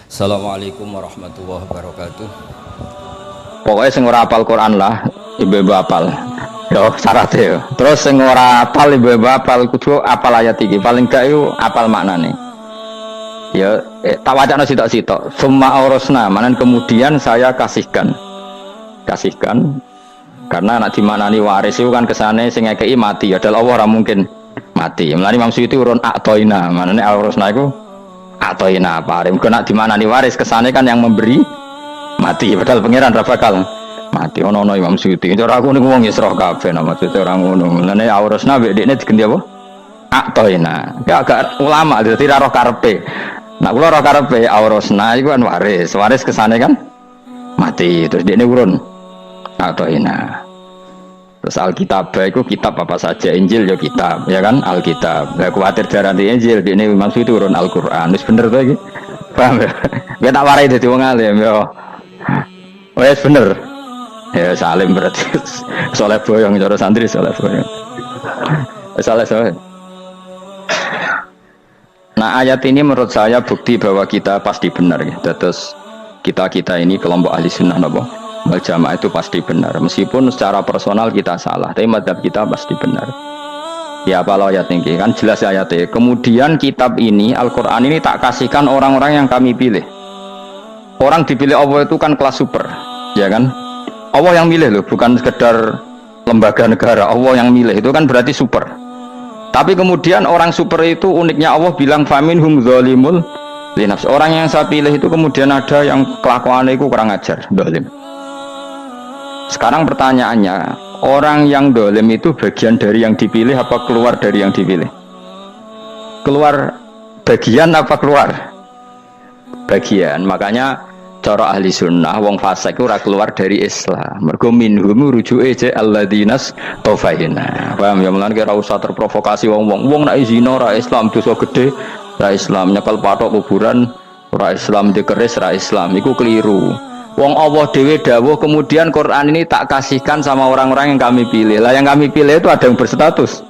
Assalamualaikum warahmatullahi wabarakatuh. Pokoknya sing ora apal Quran lah, ibu-ibu apal. Yo syaratnya yo. Terus sing ora apal ibu-ibu apal kudu apal ayat iki. Paling gak yo apal maknane. Ya tak wacana sitok-sitok. Summa aurasna, manan kemudian saya kasihkan. Kasihkan karena nak dimanani waris itu kan kesane sing ngekeki mati. Ya dal Allah ora mungkin mati. Mulane Imam Suyuti urun atoina, manane aurasna iku atoina apa? Mergo nak dimanani waris kesane kan yang memberi mati, padahal pangeran ra bakal mati. Ono Imam Suyuti. Cara aku niku wong isra kabeh nama maksudnya ora ngono. Mulane aurasna mbek dekne diganti apa? Atoina. Ya agak ulama dadi ra roh karepe. Nak kula roh karepe aurasna iku kan waris. Waris kesane kan mati. Terus dekne urun atoina. Terus Alkitab itu kitab apa saja, Injil ya kitab, ya kan Alkitab. Lah kuwatir darani Injil, dene maksud itu urun Al-Qur'an. Wis bener to iki. Paham ya? Nek tak warai dadi wong alim ya. Wis bener. Ya salim berarti. Soleh boyong cara santri soleh boyong. Soleh. Nah, ayat ini menurut saya bukti bahwa kita pasti benar ya. Terus kita ini kelompok ahli sunnah napa? Wal jamaah itu pasti benar, meskipun secara personal kita salah, tapi mazhab kita pasti benar. Ya apa ayat ini kan jelas ayatnya. Kemudian kitab ini Al-Quran ini tak kasihkan orang-orang yang kami pilih. Orang dipilih Allah itu kan kelas super, ya kan? Allah yang milih loh, bukan sekedar lembaga negara. Allah yang milih itu kan berarti super. Tapi kemudian orang super itu uniknya Allah bilang faminhum zalimul linafs. Orang yang saya pilih itu kemudian ada yang kelakuannya itu kurang ajar, zalim. Sekarang pertanyaannya, orang yang dolim itu bagian dari yang dipilih apa keluar dari yang dipilih? Keluar bagian apa keluar? Bagian. Makanya cara ahli sunnah, wong fasik ora keluar dari Islam. Mergo minhum rujuke je alladinas tofahina. Paham ya, mulane ora usah terprovokasi wong-wong. Wong nek zina ora Islam, dosa gede, ora Islam, nyekel patok kuburan, ora Islam, dikeris ora Islam. Iku keliru. Wong Allah dewe dawuh kemudian Quran ini tak kasihkan sama orang-orang yang kami pilih. Lah yang kami pilih itu ada yang berstatus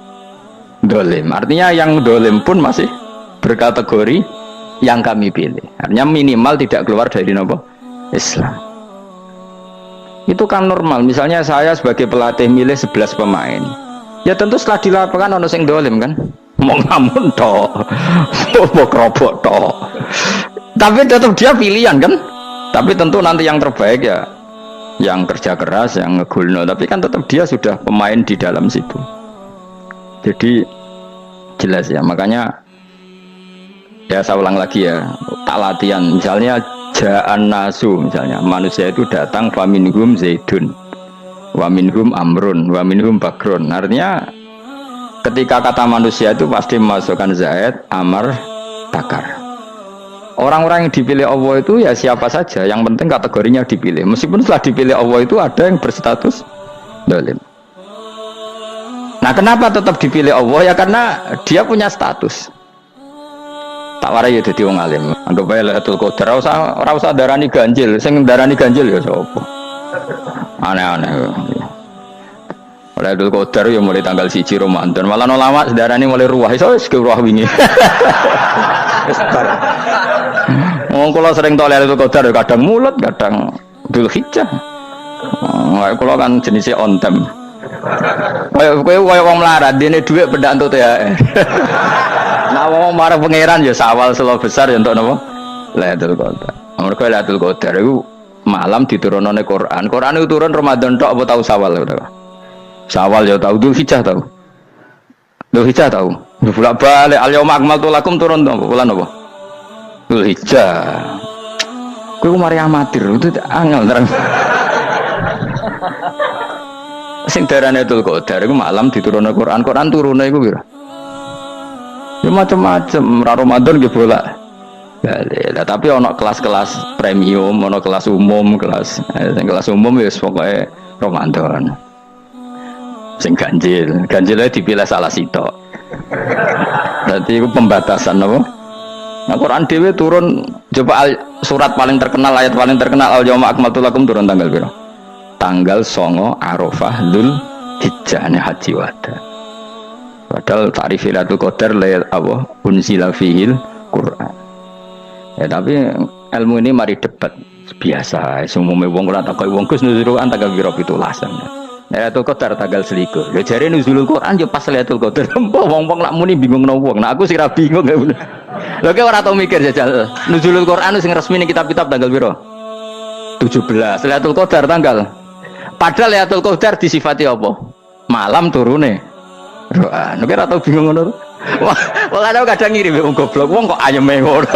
dolim. Artinya yang dolim pun masih berkategori yang kami pilih. Artinya minimal tidak keluar dari nopo Islam. Itu kan normal. Misalnya saya sebagai pelatih milih 11 pemain. Ya tentu setelah di lapangan ono sing dolim kan. Mau ngamun toh. Mau kerobok toh. Tapi tetap dia pilihan kan. Tapi tentu nanti yang terbaik ya yang kerja keras, yang ngegulno. Tapi kan tetap dia sudah pemain di dalam situ. Jadi jelas ya. Makanya ya saya ulang lagi ya, tak latihan. Misalnya ja'an nasu, misalnya manusia itu datang faminhum zaidun, waminhum amrun, waminhum bakrun. Artinya ketika kata manusia itu pasti memasukkan zaid, amar, bakar. Orang-orang yang dipilih Allah itu ya siapa saja, yang penting kategorinya dipilih. Meskipun setelah dipilih Allah itu ada yang berstatus dolim. Nah kenapa tetap dipilih Allah? Ya karena dia punya status. Tak warai ya jadi wong alim. Anggap aja Lailatul Qadar. Ora usah darani ganjil. Sing darani ganjil ya sapa? Aneh-aneh. Lailatul Qadar ya mulai tanggal 1 Ramadan. Malah ulama sedarani mulai ruwah. Iso wis ke ruwah wingi. Wong kula sering tok Lailatul Qadar kadang mulut, kadang Dzulhijjah. Kula kan jenisnya on time. Kowe wong melarat, dene dhuwit pendak entuk THR. Nah wong marang pangeran ya sawal selo besar ya entuk napa? Lailatul Qadar. Mergo Lailatul Qadar iku malam diturunane Quran. Quran itu turun Ramadan tok apa tau Sawal ora? Sawal ya tau, Dzulhijjah tau. Dzulhijjah tau. Bolak-balik al-yauma akmaltu lakum turun to bulan apa? Dzulhijjah. Kowe mari amatir itu angel terang. Sing darane Lailatul Qadar iku malam diturunne Quran. Quran turune iku pira? Ya macam-macam, Ramadan nggih bolak. Lah tapi ana kelas-kelas premium, ana kelas umum, kelas umum ya pokoke Ramadan. Sing ganjile dipilih salah sitok. Berarti itu pembatasan apa? Nah Quran dhewe turun coba surat paling terkenal, ayat paling terkenal al-yauma akmaltu lakum turun tanggal pira? Tanggal 9 Arafah Dzulhijjah haji wada. Padahal ta'rif Lailatul Qadar lail apa unzila fihil Quran. Ya tapi ilmu ini mari debat biasa. Semua wong ora takoi wong Gus nuzul Quran tanggal piro 17. Lailatul Qadar tanggal 21. Ya jare nuzulul Quran yo pas Lailatul Qadar. Wong-wong lak muni bingung no wong. Nah aku sih ra bingung ya. Lho kowe ora tau mikir jajal. Nuzulul Quran sing resmi ning kitab-kitab tanggal piro? 17. Lailatul Qadar tanggal. Padahal Lailatul Qadar disifati apa? Malam turune. Roan. Nek ora tau bingung ngono. Wong ada kadang ngirim wong goblok, wong kok ayeme ngono.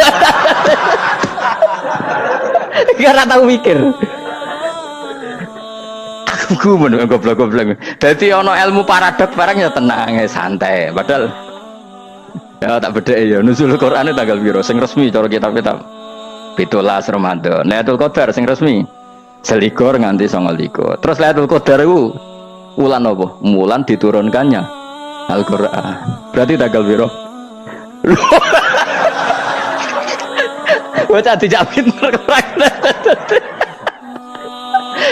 Ora tau mikir. Aku men goblok-goblok. Dadi ana ilmu paradok barang ya tenang, ya santai. Padahal ya tak bedhek ya nuzul Quran tanggal piro sing resmi cara kitab-kitab. 17 Ramadan. Lailatul Qadar sing resmi 21 nganti 29. Terus Lailatul Qadar iku wulan apa? Wulan diturunkannya Al-Quran. Berarti tanggal piro? Bocah dijamin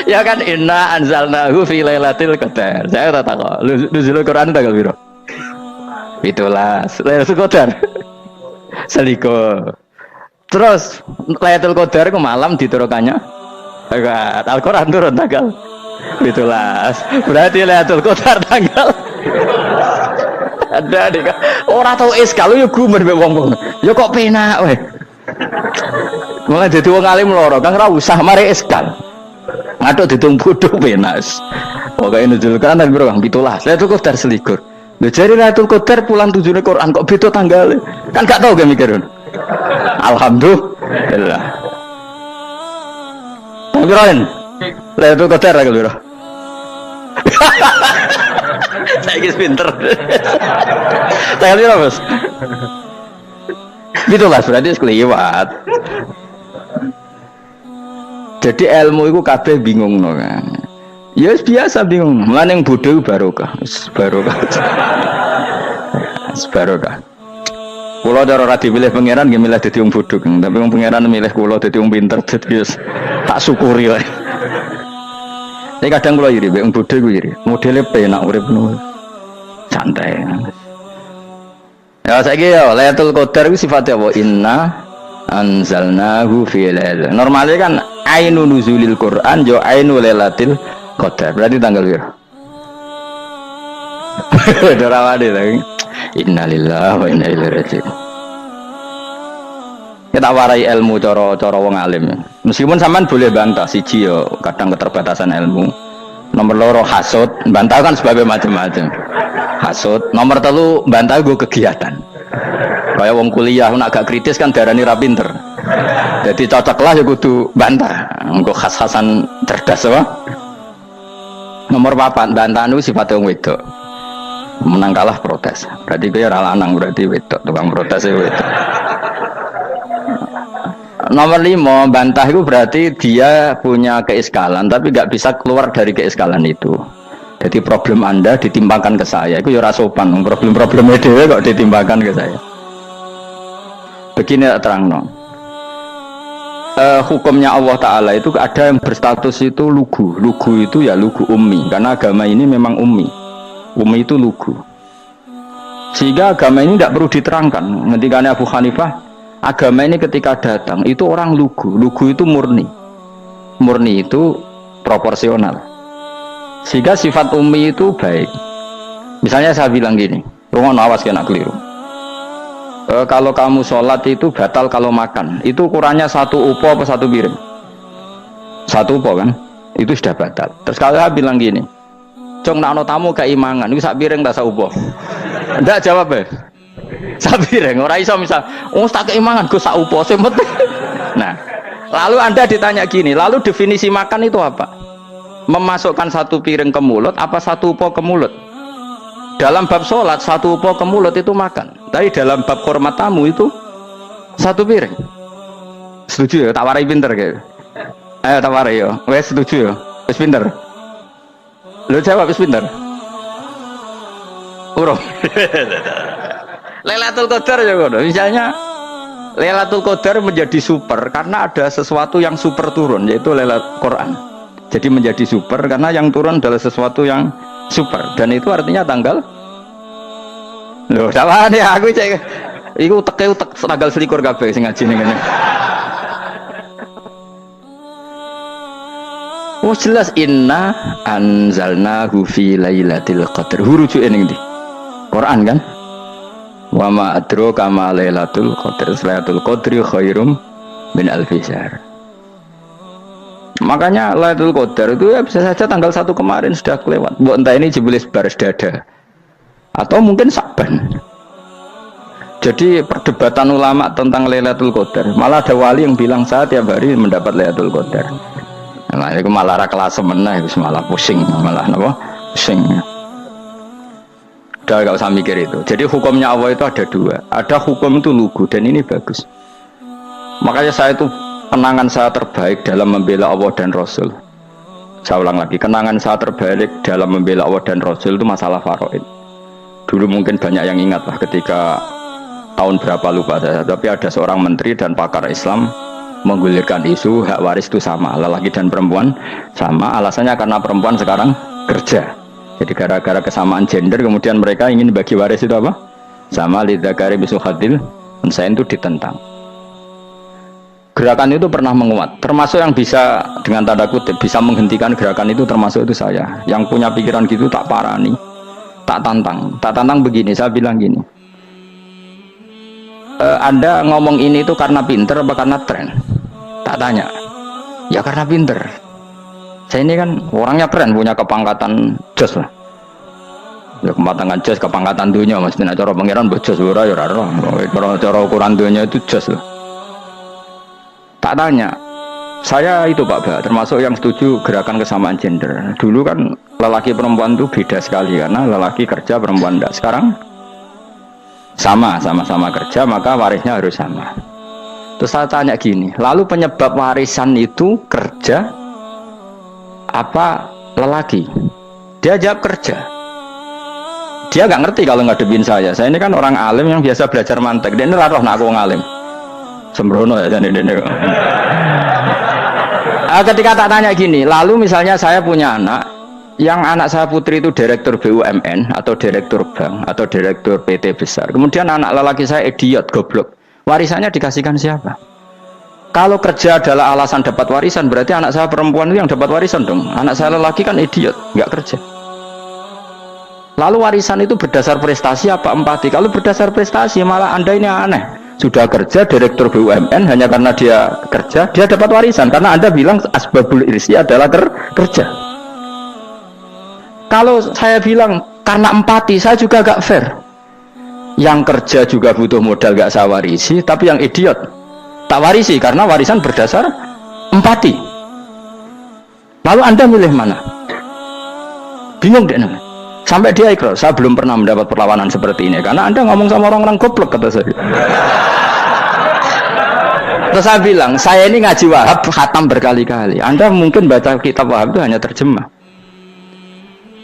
ya kan inna anzalnahu fi lailatul qadar. Saya tak tahu. Nuzul Quran tanggal piro? 17. Lailatul Qadar. Seliko. Terus Lailatul Qadar ke malam diturunkannya Al-Quran turun tanggal 17. Berarti Lailatul Qadar tanggal ada deh. Orang tahu kalau yo gumen mbek wong-wong. Yo kok penak weh. Mulai dadi wong alim loro, Kang ra usah mari eskal. Ngaduk ditung bodho penak. Pokoke nuzul kan piro Kang 17. Lailatul Qadar selikur. Lho jare Lailatul Qadar pulang tujune Quran kok beda tanggale. Kan gak tau ge mikir. Alhamdulillah. Piroen? Lailatul Qadar tanggal piro? Saya pinter. Tanggal piro, Bos? Itulah berarti sekeliwat. Jadi ilmu itu kabeh bingung no kan. Ya biasa bingung. Mulane yang bodoh barokah. Barokah. Barokah. Kula cara ora dipilih pangeran nggih milih dadi wong bodoh, tapi wong pangeran milih kula dadi wong pinter dadi tak syukuri wae. Tapi kadang kula iri, wong bodoh ku iri. Modele penak urip ngono. Santai. Ya saiki ya Lailatul Qadar ku sifatnya apa? Inna anzalnahu fi lailatul. Normalnya kan ainu nuzulil Quran yo ainu Lailatul Qadar. Berarti tanggal piro? Dorawade lagi. Innalillahi wa inna ilaihi raji'un. Kita warai ilmu cara wong alim. Meskipun sampean boleh bantah siji yo kadang keterbatasan ilmu. Nomor loro hasud, bantah kan sebab macam-macam. Hasud, nomor telu bantah gue kegiatan. Kayak wong kuliah nak agak kritis kan darani ra pinter. Jadi cocoklah ya kudu bantah. Engko khas-khasan cerdas apa? Nomor 4 bantah niku sifate wong wedok. Menang kalah protes. Berarti kowe ora lanang, berarti wedok tukang protes wedok. Nomor 5 bantah itu berarti dia punya keiskalan tapi nggak bisa keluar dari keiskalan itu. Jadi problem Anda ditimbangkan ke saya, itu ya ora sopan. Problem-problemnya dia kok ditimbangkan ke saya. Begini terang no. Hukumnya Allah Ta'ala itu ada yang berstatus itu lugu. Lugu itu ya lugu ummi. Karena agama ini memang ummi. Ummi itu lugu. Sehingga agama ini tidak perlu diterangkan. Ketika Abu Hanifah, agama ini ketika datang itu orang lugu. Lugu itu murni. Murni itu proporsional. Sehingga sifat ummi itu baik. Misalnya saya bilang gini, rungono awas kena keliru. Kalau kamu sholat itu batal kalau makan. Itu ukurannya 1 upo apa 1 piring? 1 upo kan? Itu sudah batal. Terus kalau saya bilang gini, Cong nak tamu keimangan, itu 1 piring tak 1 upo? Enggak jawab ya? 1 piring. Orang iso misal, tak keimangan gue 1 upo. Nah, lalu Anda ditanya gini, lalu definisi makan itu apa? Memasukkan 1 piring ke mulut apa 1 upo ke mulut? Dalam bab sholat 1 upo ke mulut itu makan. Tapi dalam bab hormat tamu itu 1 piring. Setuju ya? Tak warai pinter kayak. Ayo tak warai ya. Wes setuju ya? Wes pinter. Lo jawab wes pinter. Urung. Lailatul Qadar ya ngono. Misalnya Lailatul Qadar menjadi super karena ada sesuatu yang super turun yaitu Lailatul Quran. Jadi menjadi super karena yang turun adalah sesuatu yang super dan itu artinya tanggal loh sama nih aku cek iku teke tanggal 21 kabeh sing ngaji ning ngene Oh jelas inna anzalnahu fi lailatul qadr. Rujuke ning ndi? Quran kan? Wa ma adraka ma lailatul qadr. Lailatul qadri khairum min alfi syahr. Makanya Lailatul Qadar itu ya bisa saja tanggal 1 kemarin sudah kelewat. Mbok entah ini jebelis baris dada atau mungkin Saban. Jadi perdebatan ulama tentang Lailatul Qadar, malah ada wali yang bilang saya tiap hari mendapat Lailatul Qadar. Nah, itu malah kelas meneh, itu malah pusing, malah apa? Pusing. Udah gak usah mikir itu. Jadi hukumnya Allah itu ada dua. Ada hukum itu lugu dan ini bagus. Makanya saya itu kenangan saya terbaik dalam membela Allah dan Rasul. Saya ulang lagi, kenangan saya terbaik dalam membela Allah dan Rasul itu masalah faraid. Dulu mungkin banyak yang ingat lah ketika tahun berapa lupa saya, tapi ada seorang menteri dan pakar Islam menggulirkan isu hak waris itu sama, lelaki dan perempuan sama, alasannya karena perempuan sekarang kerja. Jadi gara-gara kesamaan gender kemudian mereka ingin bagi waris itu apa? Sama lidzakari mislu hadzil unsayain itu ditentang. Gerakan itu pernah menguat, termasuk yang bisa dengan tanda kutip bisa menghentikan gerakan itu termasuk itu saya. Yang punya pikiran gitu tak parani, tak tantang begini, saya bilang gini. Anda ngomong ini itu karena pinter apa karena tren? Tak tanya. Ya karena pinter. Saya ini kan orangnya keren, punya kepangkatan jos lah. Ya kepangkatan jos, kepangkatan dunia, mestinya cara pangeran bojos ora ya ora. Cara ukuran dunia itu jos lah. Tak tanya, saya itu Pak Ba, termasuk yang setuju gerakan kesamaan gender. Dulu kan lelaki perempuan itu beda sekali karena lelaki kerja perempuan tidak. Sekarang sama-sama kerja maka warisnya harus sama. Terus saya tanya gini, lalu penyebab warisan itu kerja apa lelaki? Dia jawab kerja. Dia nggak ngerti kalau ngadepin saya. Saya ini kan orang alim yang biasa belajar mantek. Dia ini roh nak aku ngalim. Sembrono ya jadi ini. Ketika tak tanya gini, lalu misalnya saya punya anak, yang anak saya putri itu direktur BUMN atau direktur bank atau direktur PT besar. Kemudian anak lelaki saya idiot, goblok. Warisannya dikasihkan siapa? Kalau kerja adalah alasan dapat warisan, berarti anak saya perempuan itu yang dapat warisan dong. Anak saya lelaki kan idiot, nggak kerja. Lalu warisan itu berdasar prestasi apa empati? Kalau berdasar prestasi malah Anda ini aneh. Sudah kerja direktur BUMN hanya karena dia kerja dia dapat warisan karena Anda bilang asbabul irsi adalah kerja. Kalau saya bilang karena empati, saya juga gak fair. Yang kerja juga butuh modal gak saya warisi, tapi yang idiot tak warisi karena warisan berdasar empati. Lalu Anda milih mana? Bingung deh namanya. Sampai dia ikrar, saya belum pernah mendapat perlawanan seperti ini karena Anda ngomong sama orang-orang goblok, kata saya. Terus saya bilang, saya ini ngaji Wahab khatam berkali-kali. Anda mungkin baca kitab Wahab itu hanya terjemah.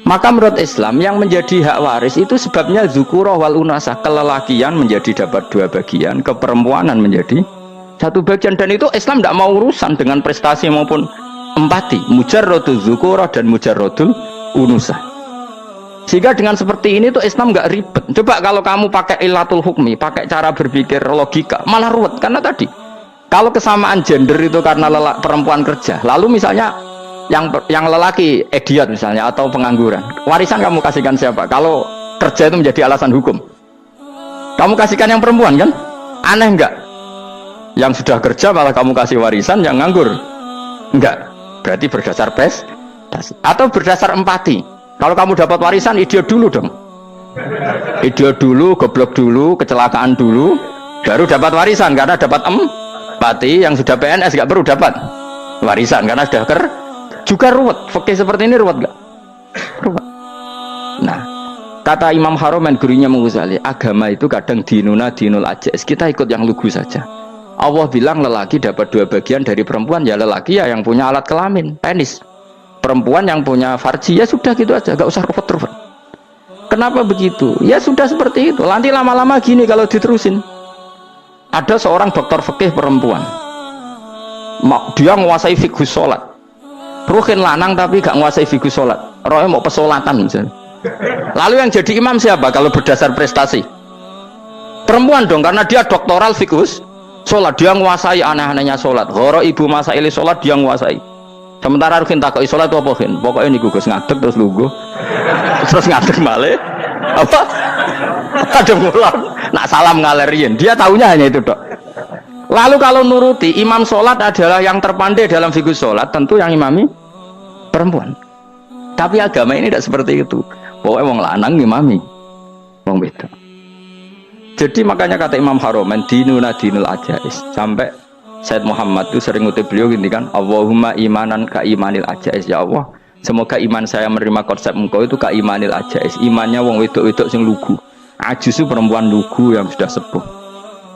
Maka menurut Islam yang menjadi hak waris itu sebabnya zukurah wal unasah, kelelakian menjadi dapat 2 bagian, keperempuanan menjadi 1 bagian, dan itu Islam tidak mau urusan dengan prestasi maupun empati, mujarrodul zukurah dan mujarrodul unusah. Sehingga dengan seperti ini tuh Islam nggak ribet. Coba kalau kamu pakai ilatul hukmi, pakai cara berpikir logika, malah ruwet. Karena tadi, kalau kesamaan gender itu karena perempuan kerja, lalu misalnya yang lelaki idiot misalnya atau pengangguran, warisan kamu kasihkan siapa? Kalau kerja itu menjadi alasan hukum, kamu kasihkan yang perempuan kan? Aneh nggak? Yang sudah kerja malah kamu kasih warisan, yang nganggur enggak? Berarti berdasar prestasi atau berdasar empati. Kalau kamu dapat warisan, idiot dulu dong. Idiot dulu, goblok dulu, kecelakaan dulu, baru dapat warisan karena dapat empati. Yang sudah PNS gak perlu dapat warisan karena sudah juga ruwet. Fikih seperti ini ruwet gak? Ruwet. Nah, kata Imam Haromen gurunya Muzali, agama itu kadang dinuna dinul ajais. Kita ikut yang lugu saja. Allah bilang lelaki dapat 2 bagian dari perempuan, ya lelaki ya yang punya alat kelamin, penis. Perempuan yang punya farji, ya sudah gitu aja, gak usah ruwet-ruwet. Kenapa begitu? Ya sudah seperti itu. Nanti lama-lama gini kalau diterusin. Ada seorang dokter fikih perempuan, dia menguasai fikih sholat. Ruhin lanang tapi gak menguasai fikih sholat. Rohnya mau pesolatan misalnya. Lalu yang jadi imam siapa kalau berdasar prestasi? Perempuan dong, karena dia doktoral fikih sholat. Dia menguasai aneh-anehnya sholat. Horo ibu masaili sholat dia menguasai. Sementara Rukin takoki salat apa Kin? Pokoke niku Gus ngadeg terus lungguh. Terus ngadeg malih. Apa? Kadang ngulang. Nak salam ngaler riyen. Dia taunya hanya itu, Dok. Lalu kalau nuruti imam sholat adalah yang terpandai dalam fikih sholat, tentu yang imami perempuan. Tapi agama ini tidak seperti itu. Pokoknya wong lanang imami wong beda. Jadi makanya kata Imam Haromen dinuna dinul ajais. Sampai Said Muhammad itu sering ngutip beliau gini kan, Allahumma imanan ka imanil ajais. Ya Allah, semoga iman saya menerima konsep engkau itu ka imanil ajais. Imannya wong wedok-wedok sing lugu. Ajus itu perempuan lugu yang sudah sepuh.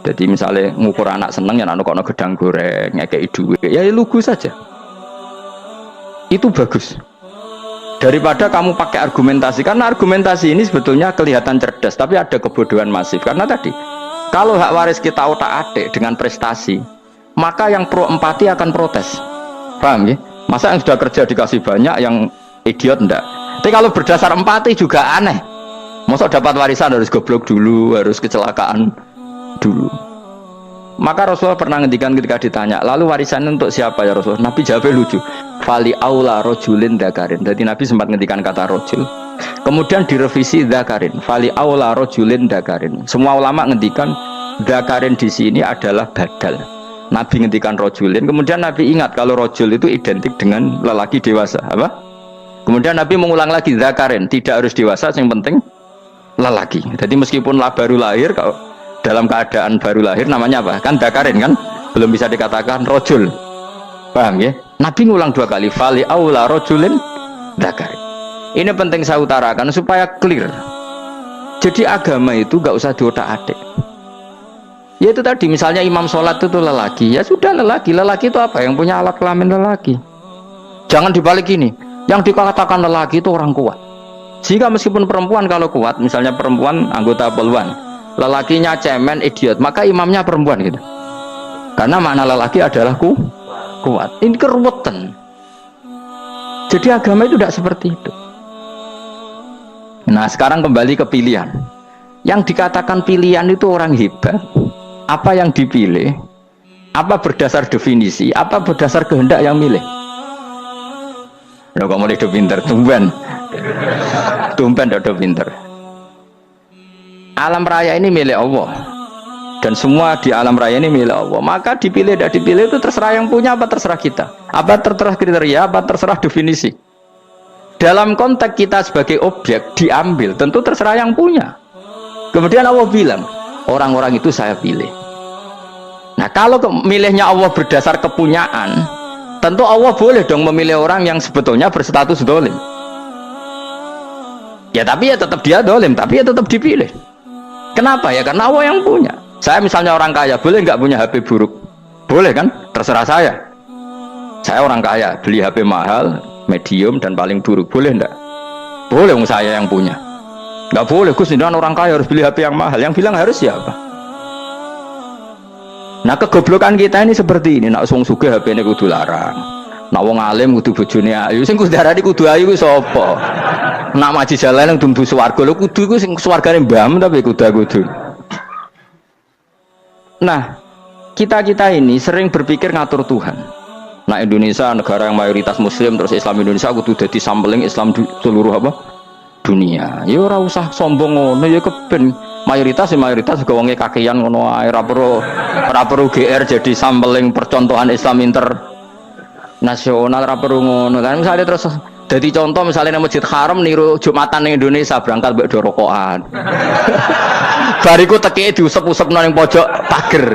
Jadi misalnya ngukur anak seneng ya anak kono gedang goreng, ngekei duit, ya lugu saja. Itu bagus. Daripada kamu pakai argumentasi, karena argumentasi ini sebetulnya kelihatan cerdas, tapi ada kebodohan masif. Karena tadi, kalau hak waris kita otak-atik dengan prestasi, maka yang pro empati akan protes. Paham ya? Masa yang sudah kerja dikasih banyak, yang idiot enggak? Tapi kalau berdasar empati juga aneh. Masa dapat warisan harus goblok dulu, harus kecelakaan dulu. Maka Rasulullah pernah ngendikan ketika ditanya, lalu warisan untuk siapa ya Rasulullah? Nabi jawabnya lucu. Fali aula rojulin dakarin. Jadi Nabi sempat ngendikan kata rojul. Kemudian direvisi dakarin. Fali aula rojulin dakarin. Semua ulama ngendikan dakarin di sini adalah badal. Nabi ngendikan rojulin. Kemudian Nabi ingat kalau rojul itu identik dengan lelaki dewasa. Apa? Kemudian Nabi mengulang lagi dakarin. Tidak harus dewasa, yang penting lelaki. Jadi meskipun baru lahir, kalau dalam keadaan baru lahir namanya apa? Kan dakarin kan? Belum bisa dikatakan rojul. Paham ya? Nabi ngulang 2 kali. Fali aula rojulin dakarin. Ini penting saya utarakan supaya clear. Jadi agama itu gak usah diotak-atik. Ya itu tadi misalnya imam sholat itu lelaki. Ya sudah lelaki. Lelaki itu apa? Yang punya alat kelamin lelaki. Jangan dibalik ini. Yang dikatakan lelaki itu orang kuat. Sehingga meskipun perempuan kalau kuat, misalnya perempuan anggota poluan, lelakinya cemen, idiot, maka imamnya perempuan gitu. Karena makna lelaki adalah kuat. Ini keruwetan. Jadi agama itu tidak seperti itu. Nah sekarang kembali ke pilihan. Yang dikatakan pilihan itu orang hebat. Apa yang dipilih? Apa berdasar definisi? Apa berdasar kehendak yang milih? Ya kamu udah pinter, tumben udah pinter. Alam raya ini milik Allah. Dan semua di alam raya ini milik Allah. Maka dipilih tidak dipilih itu terserah yang punya apa terserah kita. Apa terserah kriteria, apa terserah definisi. Dalam konteks kita sebagai objek diambil, tentu terserah yang punya. Kemudian Allah bilang, orang-orang itu saya pilih. Nah kalau milihnya Allah berdasar kepunyaan, tentu Allah boleh dong memilih orang yang sebetulnya berstatus dolim. Ya tapi ya tetap dia dolim, tapi ya tetap dipilih. Kenapa ya? Karena Allah yang punya. Saya misalnya orang kaya, boleh nggak punya HP buruk? Boleh kan? Terserah saya. Saya orang kaya, beli HP mahal, medium dan paling buruk. Boleh enggak? Boleh, saya yang punya. Nggak boleh, Gus, dengan orang kaya harus beli HP yang mahal. Yang bilang harus siapa? Nah kegoblokan kita ini seperti ini. Nak wong sugih HP ini kudu larang. Nak wong alim kudu bojone ayu. Sing kudu darani kudu ayu ku sapa? Nak maji jalan nang dumbu swarga lho kudu iku sing swargane mbam tapi kudu. Nah, kita ini sering berpikir ngatur Tuhan. Nah Indonesia negara yang mayoritas Muslim terus Islam Indonesia kudu dadi sampling Islam seluruh apa? Dunia. Ya ora usah sombong ngono ya keben. Mayoritas juga wonge kakean ngono ae ora perlu GR jadi sampling percontohan Islam internasional ora perlu ngono kan misalnya terus jadi contoh misalnya nang Masjid Haram niru Jumatan ning Indonesia berangkat mbek do rokokan. Bariku teki diusep-usepno ning pojok pager.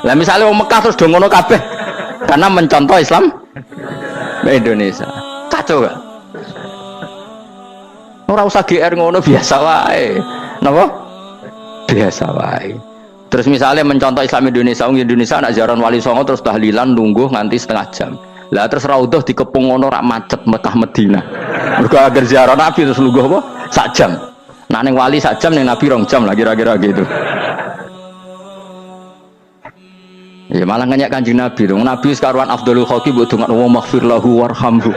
Lah misalnya wong Mekah terus do ngono kabeh karena mencontoh Islam Indonesia. Kacau gak? Ora usah GR ngono biasa wae. Napa? Biasa wae. Terus misalnya mencontoh Islam Indonesia, Indonesia anak jaran Wali Songo terus tahlilan nunggu nganti setengah jam. Lah terus raudhah dikepung ngono rak macet Mekah Madinah. Mergo agar ziarah Nabi terus lungguh apa? Sak jam. Nah ning wali sak jam ning Nabi 2 jam lah kira-kira gitu. Ya malah nganyak Kanjeng Nabi dong. Nabi sekaruan afdhalul khalqi mbok dongakno wa maghfir lahu warhamhu.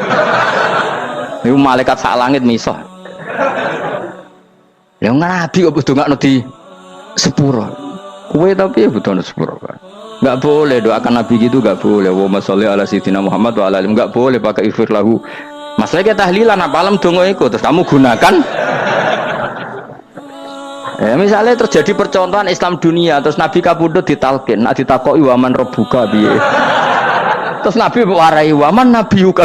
Niku malaikat sak langit misah. Ya Nabi kok dongakno di sepuro. Kowe tapi ya butuh sepuro kan. Nggak boleh doakan Nabi gitu, nggak boleh. Wa sholli ala sayyidina Muhammad wa ala alihi, nggak boleh pakai ighfir lahu. Masalahnya kita tahlilan apa alam dongo iku terus kamu gunakan. Misalnya terjadi percontohan Islam dunia terus Nabi kapundhut ditalkin, nak ditakoki waman rabbuka piye. Terus Nabi warai waman nabiyuka.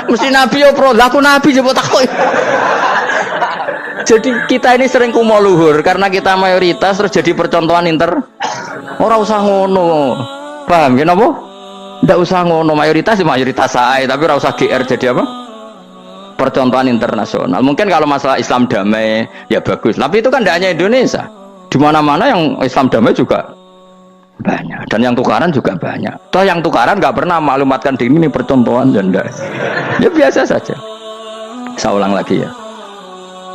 Mesti Nabi yo pro, laku Nabi coba takoki. Jadi kita ini sering kumo luhur karena kita mayoritas terus jadi percontohan ora usah ngono. Paham ya napa? Ndak usah ngono, mayoritas saya, tapi ora usah GR jadi apa? Percontohan internasional. Mungkin kalau masalah Islam damai ya bagus, tapi itu kan tidak hanya Indonesia. Di mana-mana yang Islam damai juga banyak, dan yang tukaran juga banyak. Toh yang tukaran nggak pernah maklumatkan diri ini percontohan dan enggak. Ya biasa saja. Saya ulang lagi ya.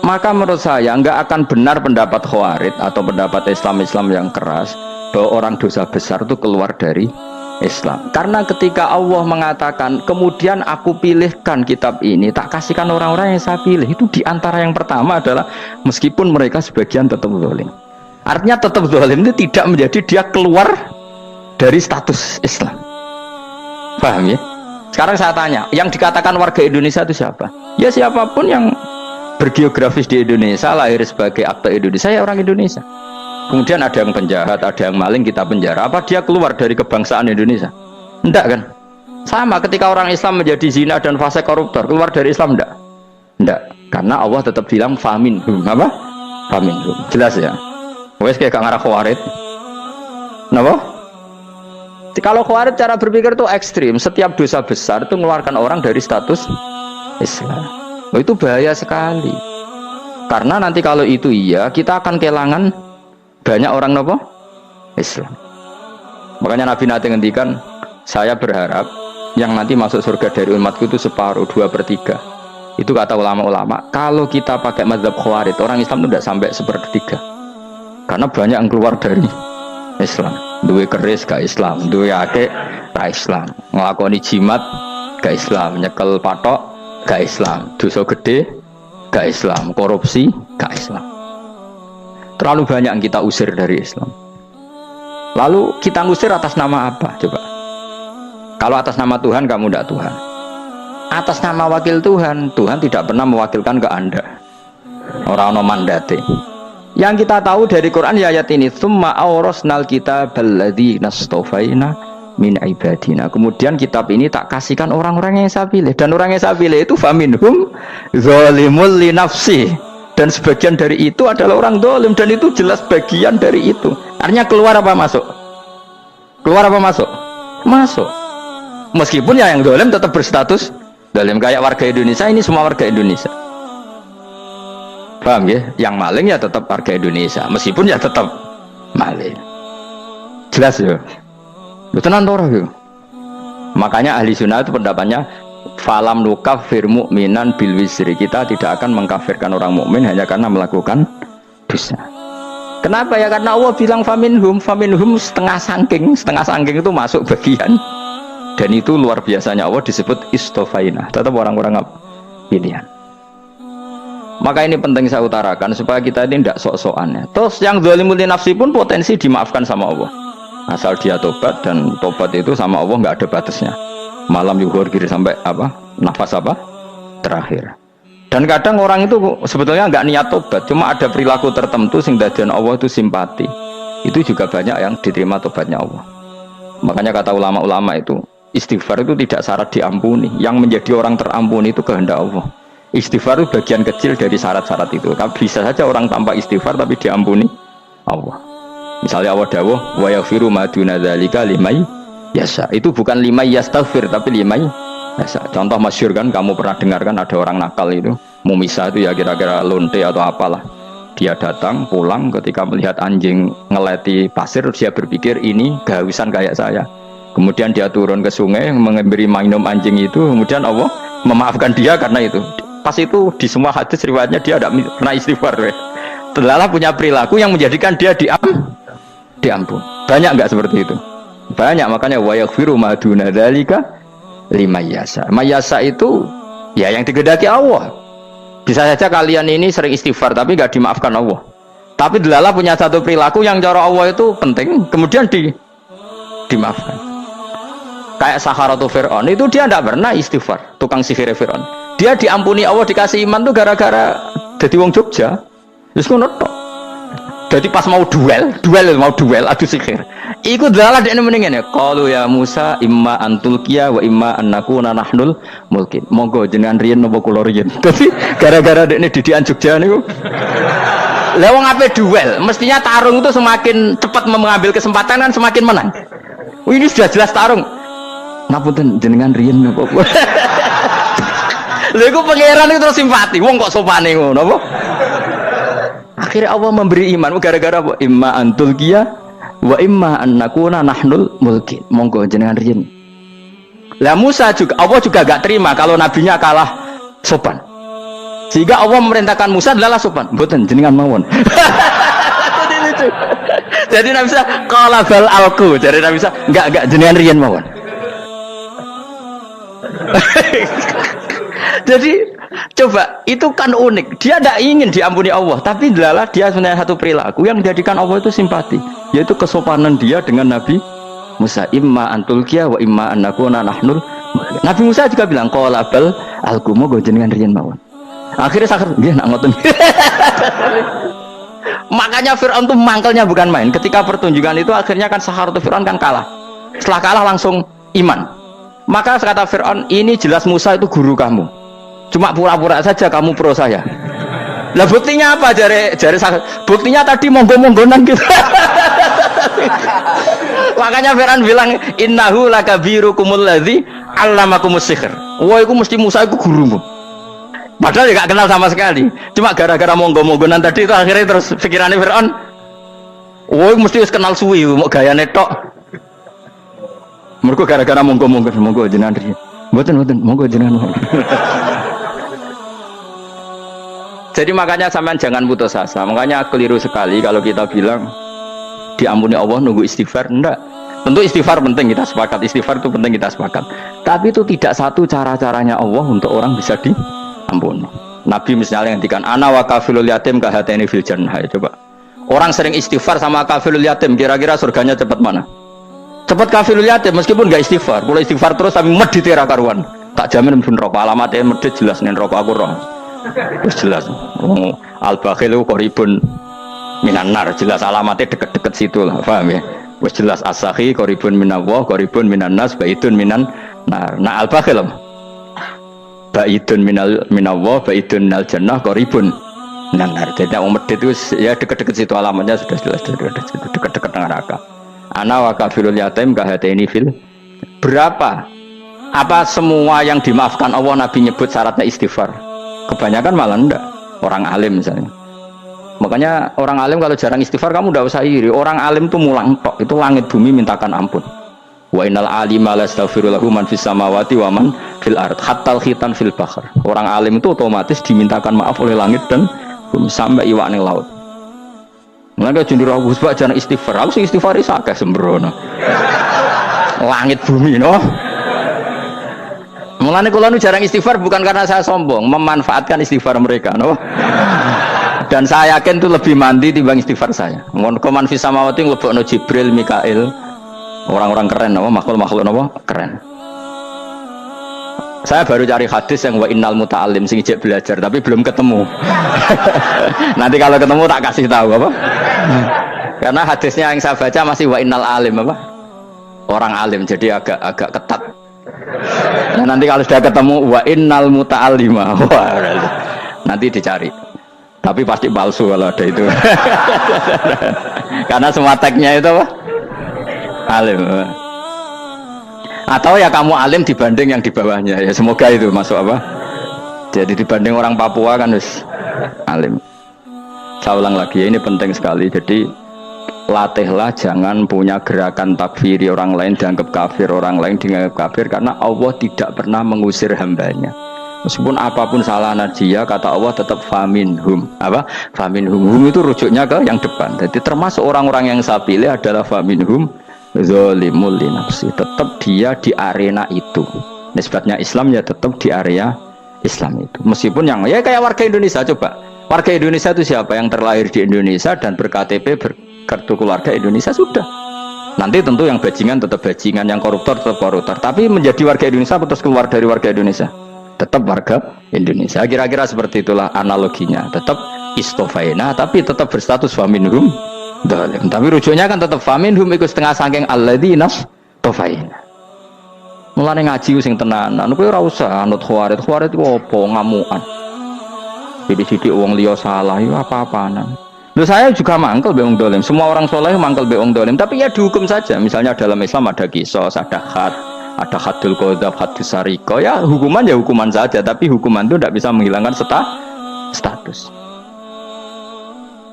Maka menurut saya nggak akan benar pendapat Khawarij atau pendapat Islam yang keras bahwa orang dosa besar itu keluar dari Islam. Karena ketika Allah mengatakan kemudian aku pilihkan kitab ini tak kasihkan orang-orang yang saya pilih, itu diantara yang pertama adalah meskipun mereka sebagian tetap zalim. Artinya tetap zalim itu tidak menjadi dia keluar dari status Islam. Paham ya? Sekarang saya tanya, yang dikatakan warga Indonesia itu siapa? Ya siapapun yang bergeografis di Indonesia, lahir sebagai akte Indonesia, ya orang Indonesia. Kemudian ada yang penjahat, ada yang maling, kita penjara. Apa dia keluar dari kebangsaan Indonesia? Enggak kan? Sama ketika orang Islam menjadi zina dan fase koruptor, keluar dari Islam enggak? Enggak. Karena Allah tetap bilang faminhum. Apa? Faminhum. Jelas ya? Wes kayak ngarah Khawarij. Kenapa? Kalau Khawarij cara berpikir itu ekstrim. Setiap dosa besar itu mengeluarkan orang dari status Islam. Oh, itu bahaya sekali. Karena nanti kalau itu iya, kita akan kehilangan banyak orang nopo Islam. Makanya Nabi nanti ngendikan, saya berharap yang nanti masuk surga dari umatku itu separuh, 2/3. Itu kata ulama-ulama. Kalau kita pakai mazhab Khawarij, orang Islam itu tidak sampai 1/3. Karena banyak yang keluar dari Islam. Duwe keris gak Islam, duwe akeh gak Islam, ngelakoni jimat gak Islam, nyekel patok gak Islam, dosa gede gak Islam, korupsi gak Islam. Terlalu banyak yang kita usir dari Islam. Lalu kita ngusir atas nama apa? Coba. Kalau atas nama Tuhan, kamu tidak Tuhan. Atas nama wakil Tuhan, Tuhan tidak pernah mewakilkan ke Anda. Orang-orang mandate. Yang kita tahu dari Quran ya ayat ini, tsumma awrasnal kitabal ladzina astafaina min ibadina. Kemudian kitab ini tak kasihkan orang-orang yang saya pilih, dan orang yang saya pilih itu faminhum zalimul li nafsi, dan sebagian dari itu adalah orang zalim, dan itu jelas bagian dari itu. Artinya keluar apa masuk? Keluar apa masuk? Masuk. Meskipun ya yang zalim tetap berstatus zalim, kayak warga Indonesia, ini semua warga Indonesia. Paham ya? Yang maling ya tetap warga Indonesia, meskipun ya tetap maling. Jelas ya? Tenan toro ya. Makanya ahli sunnah itu pendapatnya falam nukafir mu'minan bil wisri. Kita tidak akan mengkafirkan orang mukmin hanya karena melakukan dosa. Kenapa ya? Karena Allah bilang faminhum setengah sangking itu masuk bagian. Dan itu luar biasanya Allah disebut istofaina, tetap orang-orang pilihan. Maka ini penting saya utarakan supaya kita ini tidak sok-sokan ya. Terus yang zalimul li nafsi pun potensi dimaafkan sama Allah. Asal dia tobat, dan tobat itu sama Allah nggak ada batasnya. Malam yuhur kiri sampai apa? Nafas apa? Terakhir. Dan kadang orang itu sebetulnya nggak niat tobat, cuma ada perilaku tertentu sehingga dadian Allah itu simpati. Itu juga banyak yang diterima tobatnya Allah. Makanya kata ulama-ulama itu, istighfar itu tidak syarat diampuni. Yang menjadi orang terampuni itu kehendak Allah. Istighfar itu bagian kecil dari syarat-syarat itu. Bisa saja orang tanpa istighfar tapi diampuni Allah. Misalnya Allah dawuh wa yaghfiru ma duna dzalika limay yasha. Itu bukan limay yastaghfir tapi limay yasha. Contoh masyhur kan, kamu pernah dengar kan, ada orang nakal itu, mumisa itu ya kira-kira lonte atau apalah. Dia datang pulang ketika melihat anjing ngeleti pasir, dia berpikir ini kehausan kayak saya. Kemudian dia turun ke sungai memberi minum anjing itu, kemudian Allah memaafkan dia karena itu. Pas itu di semua hadis riwayatnya dia tidak pernah istighfar. Terlalu punya perilaku yang menjadikan dia diampun. Banyak enggak seperti itu? Banyak, makanya wa yaghfiru ma duna dzalika liman yasha. Mayasa itu ya yang digedaki Allah. Bisa saja kalian ini sering istighfar tapi enggak dimaafkan Allah. Tapi delala punya satu perilaku yang cara Allah itu penting, kemudian dimaafkan. Kayak Saharatu Fir'aun itu dia tidak pernah istighfar, tukang sihir Fir'aun. Dia diampuni Allah, dikasih iman tuh gara-gara jadi wong Jogja. Terus ngono tok. Jadi pas mau duel adu sihir. Iku delala dekne mending ngene. Qalu ya Musa imma antulqiya wa imma annakuna nahnul mulkin. Monggo jenengan riyen napa kula riyen. Dadi gara-gara dekne didikan Jogja niku. Lah wong ape duel, mestinya tarung itu semakin cepat mengambil kesempatan kan semakin menang. Ini sudah jelas tarung. Ngapunten jenengan riyen napa. Lha iku pangeran itu terus simpati. Wong kok sopane ngono apa? Akhirnya Allah memberi iman gara-gara apa? Imma antulqiya wa imma annakuna nahnul mulkin. Monggo jenengan riyen. Lah Musa juga Allah juga gak terima kalau nabinya kalah sopan. Sehingga Allah memerintahkan Musa adalah sopan. Mboten jenengan mawon. Jadi lucu. Jadi Nabi Musa qala bal alqu. Jadi Nabi Musa enggak jenengan riyen mawon. Jadi coba itu kan unik. Dia tidak ingin diampuni Allah, tapi adalah dia sebenarnya satu perilaku yang menjadikan Allah itu simpati, yaitu kesopanan dia dengan Nabi Musa. Imma antulqiya wa imma annakuna nahnul. Nabi Musa juga bilang qala bal alqu moga jenengan riyen mawon. Akhirnya sakit dia nak ngoten. Makanya Fir'aun tuh mangkelnya bukan main. Ketika pertunjukan itu akhirnya kan Saharatu Fir'aun kan kalah. Setelah kalah langsung iman. Maka kata Fir'aun, ini jelas Musa itu guru kamu. Cuma pura-pura saja kamu pro saya. Lah buktinya apa? Jari sakit. Buktinya tadi monggo-monggonan gitu. Makanya Fir'aun bilang innahu lakabirukumul ladzi 'allamakumus sihr. Wah, itu mesti Musa itu gurumu. Padahal dia gak kenal sama sekali. Cuma gara-gara monggo-monggonan tadi itu akhirnya terus pikirannya Fir'aun. Woi mesti kenal suwi, mau gaya netok. Mereka gara-gara monggo jenengan riyen. Mboten monggo jenengan. Jadi makanya sampean jangan putus asa. Makanya keliru sekali kalau kita bilang diampuni Allah nunggu istighfar. Enggak. Tentu istighfar penting, kita sepakat. Istighfar itu penting, kita sepakat. Tapi itu tidak satu cara-caranya Allah untuk orang bisa diampuni. Nabi misalnya ngendikan ana wa kafilul yatim kahateni fil jannah. Coba. Orang sering istighfar sama kafilul yatim, kira-kira surganya cepat mana? Cepat kafilul yatim meskipun enggak istighfar. Kalau istighfar terus tapi medhit ra karuan. Tak jamin mlebu neraka. Alamatnya medhit jelas ning neraka aku roh. Wis jelas. Al bakhilu qaribun minan nar, jelas alamatnya deket-deket situ lah, paham ya? Wis jelas as-sakhi qaribun minallah, qaribun minan nas, baitun minan nar. Nah al-bakhil baitun minallah, baitun minal jannah, qaribun minan nar. Jadi wong medhit itu ya deket-deket situ alamatnya sudah jelas deket-deket neraka. Ana wa kafirul yatim kahataini fil. Berapa? Apa semua yang dimaafkan Allah Nabi nyebut syaratnya istighfar? Kebanyakan malah enggak. Orang alim misalnya. Makanya orang alim kalau jarang istighfar kamu enggak usah iri. Orang alim tuh mulang tok, itu langit bumi mintakan ampun. Wa innal alima la astaghfiru lahu man fis samawati wa man fil ard hatta khitan fil bahr. Orang alim itu otomatis dimintakan maaf oleh langit dan bumi sampai iwak ning laut. Mulane jundur aku sebab jarang istighfar. Aku sing istighfar iso akeh sembrono. Langit bumi no. Mulane kula nu jarang istighfar bukan karena saya sombong, memanfaatkan istighfar mereka, no. Dan saya yakin itu lebih mandi timbang istighfar saya. Mon koman fi samawati nglebokno Jibril, Mikail. Orang-orang keren, no, makhluk-makhluk no, keren. Saya baru cari hadis yang wa innal muta'allim sing ijek belajar tapi belum ketemu. Nanti kalau ketemu tak kasih tahu apa? Karena hadisnya yang saya baca masih wa innal alim apa? Orang alim jadi agak ketat. Nah, nanti kalau sudah ketemu wa innal muta'allima. Wah, nanti dicari. Tapi pasti palsu kalau ada itu. Karena semua tagnya itu apa? Alim. Atau ya kamu alim dibanding yang di bawahnya. Ya semoga itu masuk apa? Jadi dibanding orang Papua kan harus alim. Saya ulang lagi ya, ini penting sekali. Jadi latihlah jangan punya gerakan takfiri orang lain dianggap kafir, orang lain dianggap kafir, karena Allah tidak pernah mengusir hambanya. Meskipun apapun salah dia, kata Allah tetap faminhum. Apa? Faminhum. Hum itu rujuknya ke yang depan. Jadi termasuk orang-orang yang saya pilih adalah faminhum zalimul li nafsi. Tetap dia di arena itu. Nisbatnya Islam ya tetap di area Islam itu. Meskipun yang ya kayak warga Indonesia coba. Warga Indonesia itu siapa? Yang terlahir di Indonesia dan ber-KTP, berkartu keluarga Indonesia sudah. Nanti tentu yang bajingan tetap bajingan, yang koruptor tetap koruptor. Tapi menjadi warga Indonesia atau keluar dari warga Indonesia? Tetap warga Indonesia. Kira-kira seperti itulah analoginya. Tetap istofaina, tapi tetap berstatus faminhum dhalim. Tapi rujuknya kan tetap faminhum ikut setengah sangking alladzina tofaina. Mulane ngaji sing tenanan. Kowe ora usah anut khawarit. Khawarit ku opo ngamukan. Sidik-sidik wong liya salah itu apa-apaan. Loh saya juga mangkel be wong dolim. Semua orang soleh mangkel be wong dolim. Tapi ya dihukum saja. Misalnya dalam Islam ada kisos, ada hadul qadzaf, hadus sariko. Ya hukuman saja. Tapi hukuman itu tidak bisa menghilangkan status.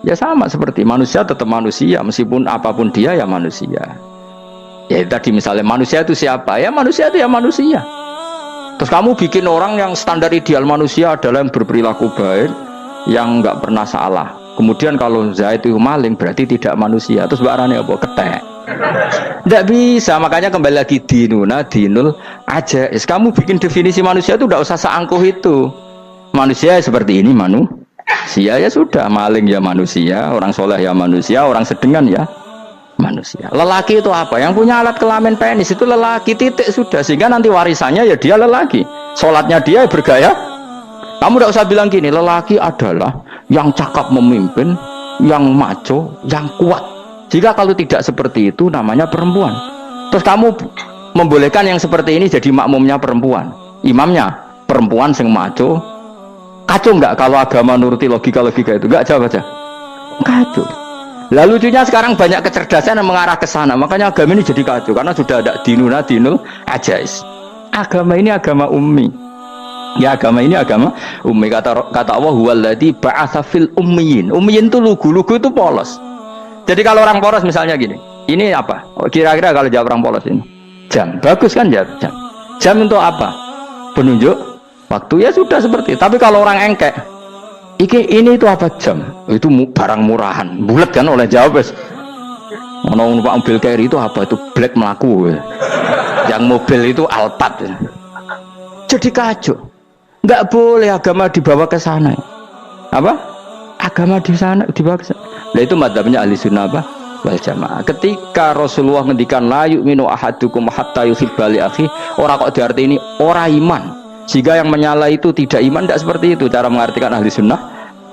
Ya sama seperti manusia tetap manusia. Meskipun apapun dia ya manusia. Ya tadi misalnya manusia itu siapa? Ya manusia itu ya manusia. Terus kamu bikin orang yang standar ideal manusia adalah yang berperilaku baik, yang nggak pernah salah. Kemudian kalau Zaid itu maling berarti tidak manusia. Terus barangnya apa? Ketek. Tidak bisa. Makanya kembali lagi dinul aja. Kamu bikin definisi manusia itu tidak usah seangkuh itu. Manusia seperti ini manusia ya sudah. Maling ya manusia, orang soleh ya manusia, orang sedengan ya manusia. Lelaki itu apa? Yang punya alat kelamin penis itu lelaki, titik sudah. Sehingga nanti warisannya ya dia lelaki. Sholatnya dia bergaya. Kamu tidak usah bilang gini, lelaki adalah yang cakap memimpin, yang maco, yang kuat. Jika kalau tidak seperti itu namanya perempuan. Terus kamu membolehkan yang seperti ini jadi makmumnya perempuan, imamnya perempuan sing maco. Kacau nggak kalau agama nuruti logika itu? Nggak, jawab aja. Kacau. Lalu lucunya sekarang banyak kecerdasan yang mengarah ke sana. Makanya agama ini jadi kacau karena sudah ada dinul ajais. Agama ini agama ummi. Ya agama ini agama ummi. Kata Allah huwallazi ba'atsa fil ummiyin. Ummiyin itu lugu itu polos. Jadi kalau orang polos misalnya gini, ini apa? Kira-kira kalau jawab orang polos ini, jam. Bagus kan jawab jam. Jam untuk apa? Penunjuk waktu ya sudah seperti. Tapi kalau orang engkek, ini itu apa jam? Itu barang murahan, bulat kan oleh jawab. Mau numpak mobil carry itu apa? Itu black melaku. Yang mobil itu Alphard. Jadi kacau. Nggak boleh agama dibawa ke sana. Apa? Agama di sana dibawa ke sana. Nah itu madzhabnya ahli sunnah apa? Wal jamaah. Ketika Rasulullah ngendikan la yu'minu ahadukum hatta yuhibba li akhi, ora kok diarti ini ora iman. Jika yang menyala itu tidak iman, tidak seperti itu cara mengartikan ahli sunnah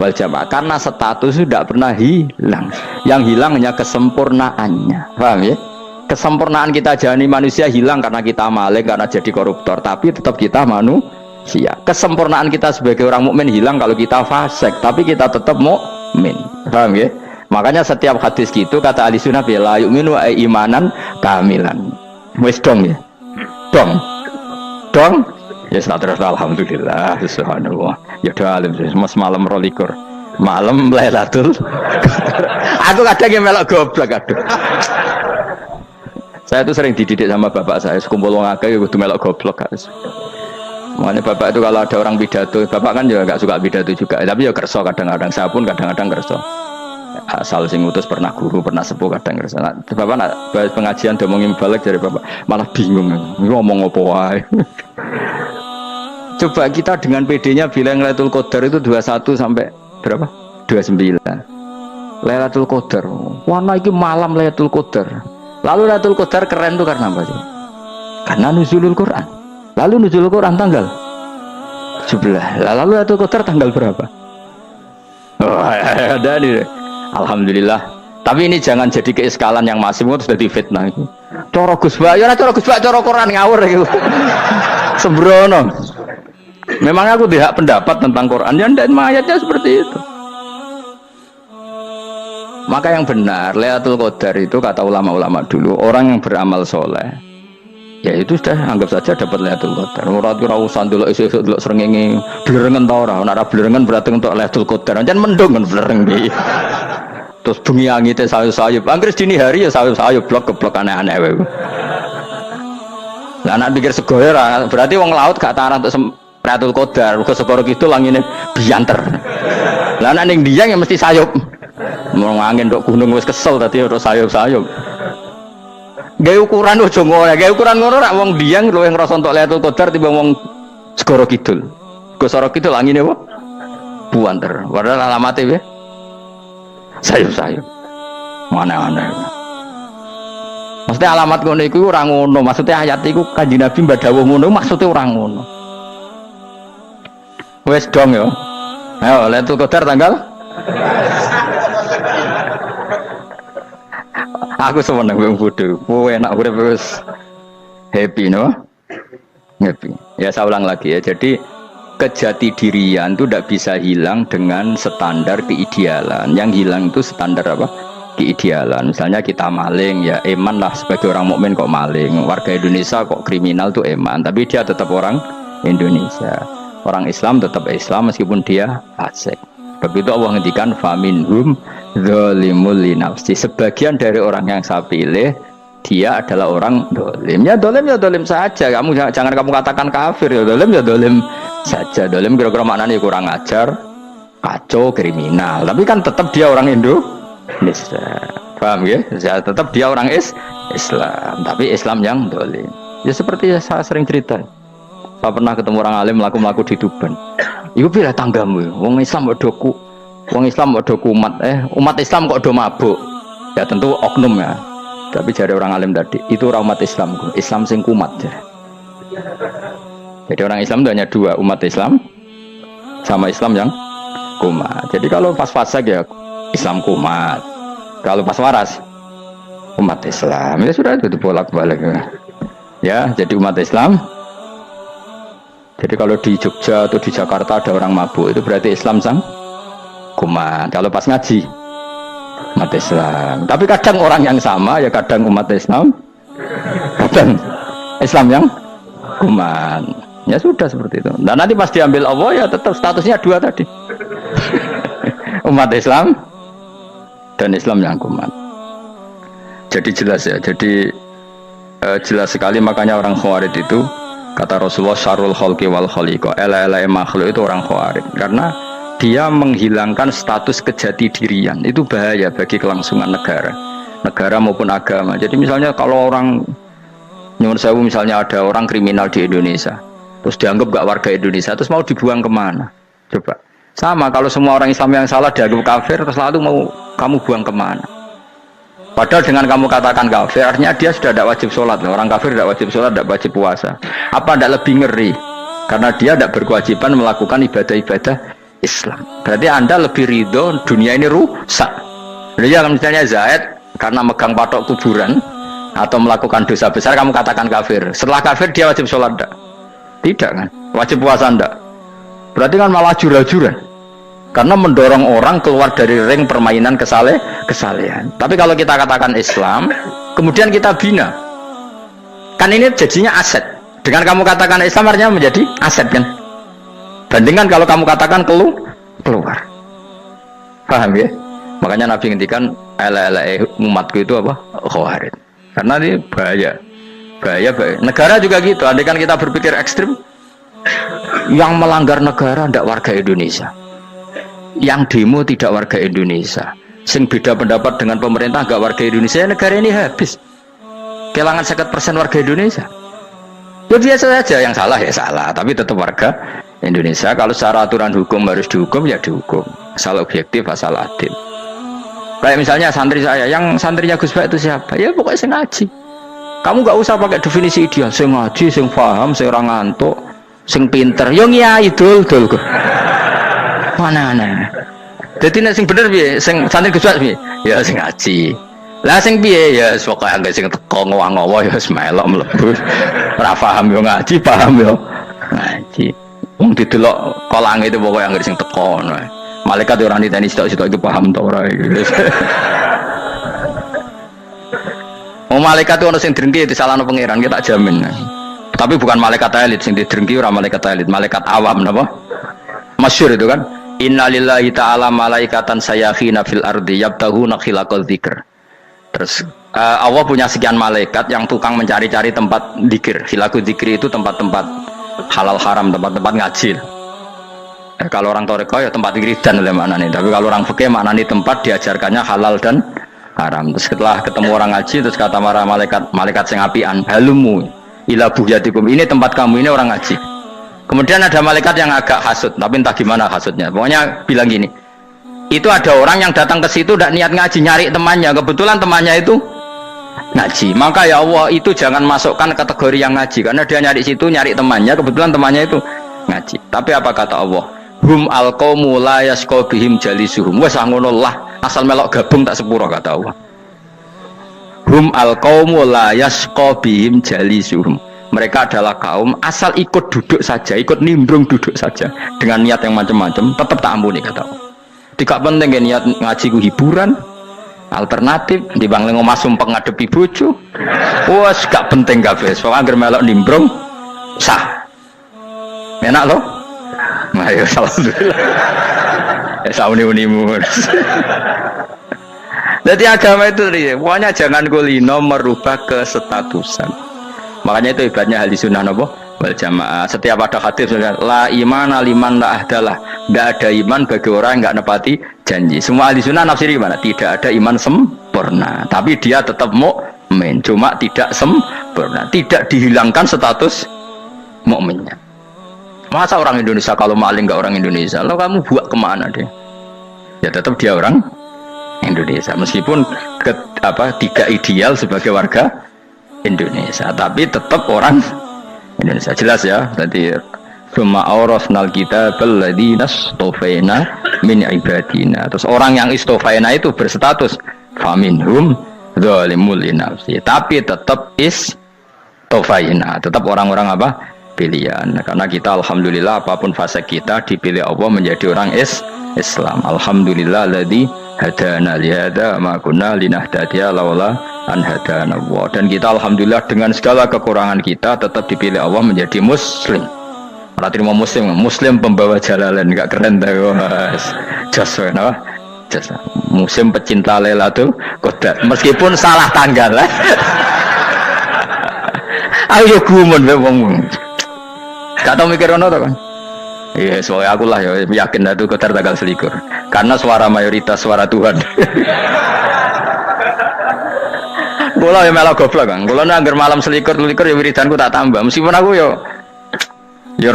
wal jamaah. Karena status itu tidak pernah hilang. Yang hilang hanya kesempurnaannya. Paham ya? Kesempurnaan kita jadi manusia hilang karena kita maling, karena jadi koruptor. Tapi tetap kita manusia. Kesempurnaan kita sebagai orang mukmin hilang kalau kita fasik. Tapi kita tetap mukmin. Paham ya? Makanya setiap hadis gitu kata ahli sunnah la yu'minu imanan kamilan. Wis dong ya. Dong. Ya terus alhamdulillah subhanallah. Ya doa mas malam 22. Malam Lailatul. Aku kadang yang melok goblok aduh. Saya tuh sering dididik sama bapak saya, sekumpul wong akeh ya kudu melok goblok guys. Makanya bapak itu kalau ada orang pidato, bapak kan juga gak suka pidato juga, tapi ya kerso kadang-kadang, saya pun kadang-kadang kerso. Asal sing utus pernah guru, pernah sepuh kadang kerso. Nah, bapak nak bahas pengajian ngomongin balik dari bapak, malah bingung, ngomong apa wae. Coba kita dengan PD-nya bilang Lailatul Qadar itu 21 sampai berapa? 29. Lailatul Qadar. Warna iki malam Lailatul Qadar. Lalu Lailatul Qadar keren tuh karena apa sih? Karena nuzulul Quran. Lalu nuzulul Quran tanggal 17. Lalu Lailatul Qadar tanggal berapa? Oh, ada nih. Alhamdulillah. Tapi ini jangan jadi keiskalan yang masif itu sudah difitnah. Coro Gus Bak, ya coro Gus Bak, coro Quran ngawur gitu. Sembrono. Memang aku tidak pendapat tentang Quran dan ayatnya seperti itu. Maka yang benar Lailatul Qadar itu kata ulama-ulama dulu orang yang beramal soleh, ya itu sudah anggap saja dapat Lailatul Qadar. Ora usah ndelok esuk ndelok srengenge blerengen ta ora. Nek ora blerengen berarti untuk Lailatul Qadar. Jan mendung kan blereng iki. Terus bengi angite sayup-sayup. Anggere dini hari ya sayup-sayup blok aneh-aneh wae. Lah nek pikir sego ora berarti wong laut gak tarah untuk Lailatul Qadar. Ke segoro kidul langine bianter. Lah nek ning Dieng ya mesti sayup. Mau angin dok gunung wis kesel tadi untuk sayup-sayup. Gawe ukuran ojo ngono, gawe ukuran ngono rak wong Dieng lho yang ngrasa entuk Lailatul Qadar timbang wong Segoro Kidul. Segoro Kidul angine apa? buanter. Padahal alamatnya ya sayup-sayup. Mana-mana. Maksudnya alamat ngono iku ora ngono, maksudnya ayat iku Kanjeng Nabi mbadhawuh ngono, maksudnya ora ngono. Wes dong ya. Ayo, Lailatul Qadar tanggal. Aku seneng wong bodho. Kowe enak urip wis happy no? Happy. Ya saya ulang lagi ya. Jadi kejati dirian itu tidak bisa hilang dengan standar keidealan. Yang hilang itu standar apa? Keidealan. Misalnya kita maling, ya eman lah sebagai orang mukmin kok maling. Warga Indonesia kok kriminal tuh eman, tapi dia tetap orang Indonesia. Orang Islam tetap Islam meskipun dia fasik. Begitu Allah ngendikan faminhum zalimul linafsi. Sebagian dari orang yang saya pilih dia adalah orang dolim. Ya dolim saja. Jangan kamu katakan kafir ya dolim saja. Dolim kira-kira maknanya kurang ajar, kacau, kriminal. Tapi kan tetap dia orang Indonesia. Paham ya? Tetap dia orang Islam. Tapi Islam yang dolim. Ya seperti saya sering cerita. Saya pernah ketemu orang alim melaku di Tuban. Iku pilih tanggamu. Wong Islam kok kumat. Umat Islam kok do mabuk. Ya tentu oknum ya. Tapi dari orang alim tadi, itu orang umat Islam. Islam sing kumat. Jadi orang Islam itu hanya dua, umat Islam sama Islam yang kumat. Jadi kalau pas fase ya Islam kumat. Kalau pas waras umat Islam. Ya sudah itu bolak-balik. Ya, jadi umat Islam. Jadi kalau di Jogja atau di Jakarta ada orang mabuk, itu berarti Islam sang kumat. Kalau pas ngaji umat Islam. Tapi kadang orang yang sama ya kadang umat Islam, kadang Islam yang kumat. Ya sudah seperti itu. Dan nanti pas diambil Allah ya tetap statusnya dua tadi. Umat Islam dan Islam yang kumat. Jadi jelas ya. Jadi jelas sekali makanya orang Khawarij itu kata Rasulullah syarrul khalqi wal khaliqa. Ela-ela makhluk itu orang Khawarij karena dia menghilangkan status kejati dirian. Itu bahaya bagi kelangsungan negara maupun agama. Jadi misalnya kalau orang nyuwun sewu, misalnya ada orang kriminal di Indonesia terus dianggap gak warga Indonesia, terus mau dibuang kemana? Coba sama kalau semua orang Islam yang salah dianggap kafir, terus lalu mau kamu buang kemana? Padahal dengan kamu katakan kafir, artinya dia sudah tidak wajib sholat. Orang kafir tidak wajib sholat, tidak wajib puasa. Apa tidak lebih ngeri? Karena dia tidak berkewajiban melakukan ibadah-ibadah Islam. Berarti Anda lebih ridho dunia ini rusak. Jadi misalnya Zaid karena megang patok kuburan atau melakukan dosa besar, kamu katakan kafir. Setelah kafir dia wajib sholat tidak? Tidak kan? Wajib puasa tidak? Berarti kan malah jura-jura. Karena mendorong orang keluar dari ring permainan kesalehan. Tapi kalau kita katakan Islam, kemudian kita bina, kan ini jadinya aset. Dengan kamu katakan Islam artinya menjadi aset kan? Bandingkan kalau kamu katakan keluar. Paham ya? Makanya Nabi ngendikan ala umatku itu apa? Khawarij. Karena ini bahaya. Negara juga gitu. Andaikan kita berpikir ekstrim, yang melanggar negara tidak warga Indonesia. Yang demo tidak warga Indonesia, sing beda pendapat dengan pemerintah gak warga Indonesia, negara ini habis. Kehilangan 50% warga Indonesia. Ya biasa saja, yang salah ya salah, tapi tetap warga Indonesia. Kalau secara aturan hukum harus dihukum ya dihukum, asal objektif, asal adil. Kayak misalnya santri saya, yang santrinya Gus Bak itu siapa? Ya pokoknya sing ngaji. Kamu gak usah pakai definisi ideal, sing ngaji, sing paham, sing ora ngantuk, sing pinter. Yo ngiyai dul. Mana. Jadi nek sing bener piye? Sing santri Gus Bak piye? Ya sing ngaji. Lah sing piye? Ya pokoke anggere sing teko ngowang-ngowo ya wis melok mlebu. Ora paham yo ngaji, paham yo ngaji. Wong didelok kolange itu pokoke anggere sing teko ngono. Malaikat ora niteni sitok-sitok itu paham ta ora iki. Malaikat itu ono sing drengki disalahno pangeran, kita jamin. Tapi bukan malaikat elit sing didrengki, ora malaikat elit, malaikat awam napa? Masyhur itu kan. Innalillahi ta'ala malaikatan sayakhina fil ardi yabtahuna khilaqal dzikr. Terus Allah punya sekian malaikat yang tukang mencari-cari tempat dzikir. Khilaqul dzikri itu tempat-tempat halal haram, tempat-tempat ngaji. Kalau orang toreko ya tempat wiridan oleh maknanya. Tapi kalau orang fikih maknanya tempat diajarkannya halal dan haram. Terus setelah ketemu orang ngaji, terus kata para malaikat sing apian, halumu ila buhyatikum, ini tempat kamu, ini orang ngaji. Kemudian ada malaikat yang agak hasud, tapi entah gimana hasudnya. Pokoknya bilang gini, itu ada orang yang datang ke situ tidak niat ngaji, nyari temannya. Kebetulan temannya itu ngaji. Maka ya Allah, itu jangan masukkan kategori yang ngaji, karena dia nyari situ, nyari temannya. Kebetulan temannya itu ngaji. Tapi apa kata Allah? Hum alqaumu la yasqa bihim jalisuhum. Wes ngono lah, asal melok gabung tak sepuro kata Allah. Hum alqaumu la yasqa bihim jalisuhum. Mereka adalah kaum asal ikut duduk saja, ikut nimbrung duduk saja dengan niat yang macam-macam, tetap tak ampuni kata Allah. Tidak penting ya niat ngaji ku hiburan, alternatif di bang lengo masum pengadepi bojo. Wes gak penting kabeh. Soalnya agar melok nimbrung sah. Enak loh. Nah, ya alhamdulillah. Ya sauni-unimu. Jadi agama itu pokoknya jangan kulino merubah kestatusan. Makanya itu ibaratnya ahli sunnah nopo wal jamaah. Setiap ada hadis la iman liman la ahdalah, nggak ada iman bagi orang yang nggak nepati janji. Semua ahli sunnah nafsiri gimana? Tidak ada iman sempurna, tapi dia tetap mukmin, cuma tidak sempurna, tidak dihilangkan status mukminnya. Masa orang Indonesia kalau maling nggak orang Indonesia? Lo kamu buat kemana dia? Ya tetap dia orang Indonesia, meskipun tidak ideal sebagai warga Indonesia, tapi tetap orang Indonesia. Jelas ya. Jadi summa awrasnal kitabal ladzina istofaina min ibadina. Terus orang yang istofaina itu berstatus faminhum zalimul linafsi, tapi tetap istofaina, tetap orang-orang apa? Pilihan. Karena kita alhamdulillah apapun fase kita dipilih Allah menjadi orang Islam. Alhamdulillah alladzi hadana lihada ma kunna linahtadiya laula an hadana Allah. Dan kita alhamdulillah dengan segala kekurangan kita tetap dipilih Allah menjadi muslim. Ora terima muslim pembawa jalalan, enggak keren dah Mas. Jos apa? Jos. Muslim pecinta Lailatul Qadar. Meskipun salah tanggal lah. Ayo gumun wae wong. Gak tau mikir ono to kan? Iya, soalnya aku lah ya yakin itu Qadar tanggal 21. Karena suara mayoritas suara Tuhan. Kula ya melok goblok kan. Kula nek malam 21 ya wiridanku tak tambah. Meskipun aku ya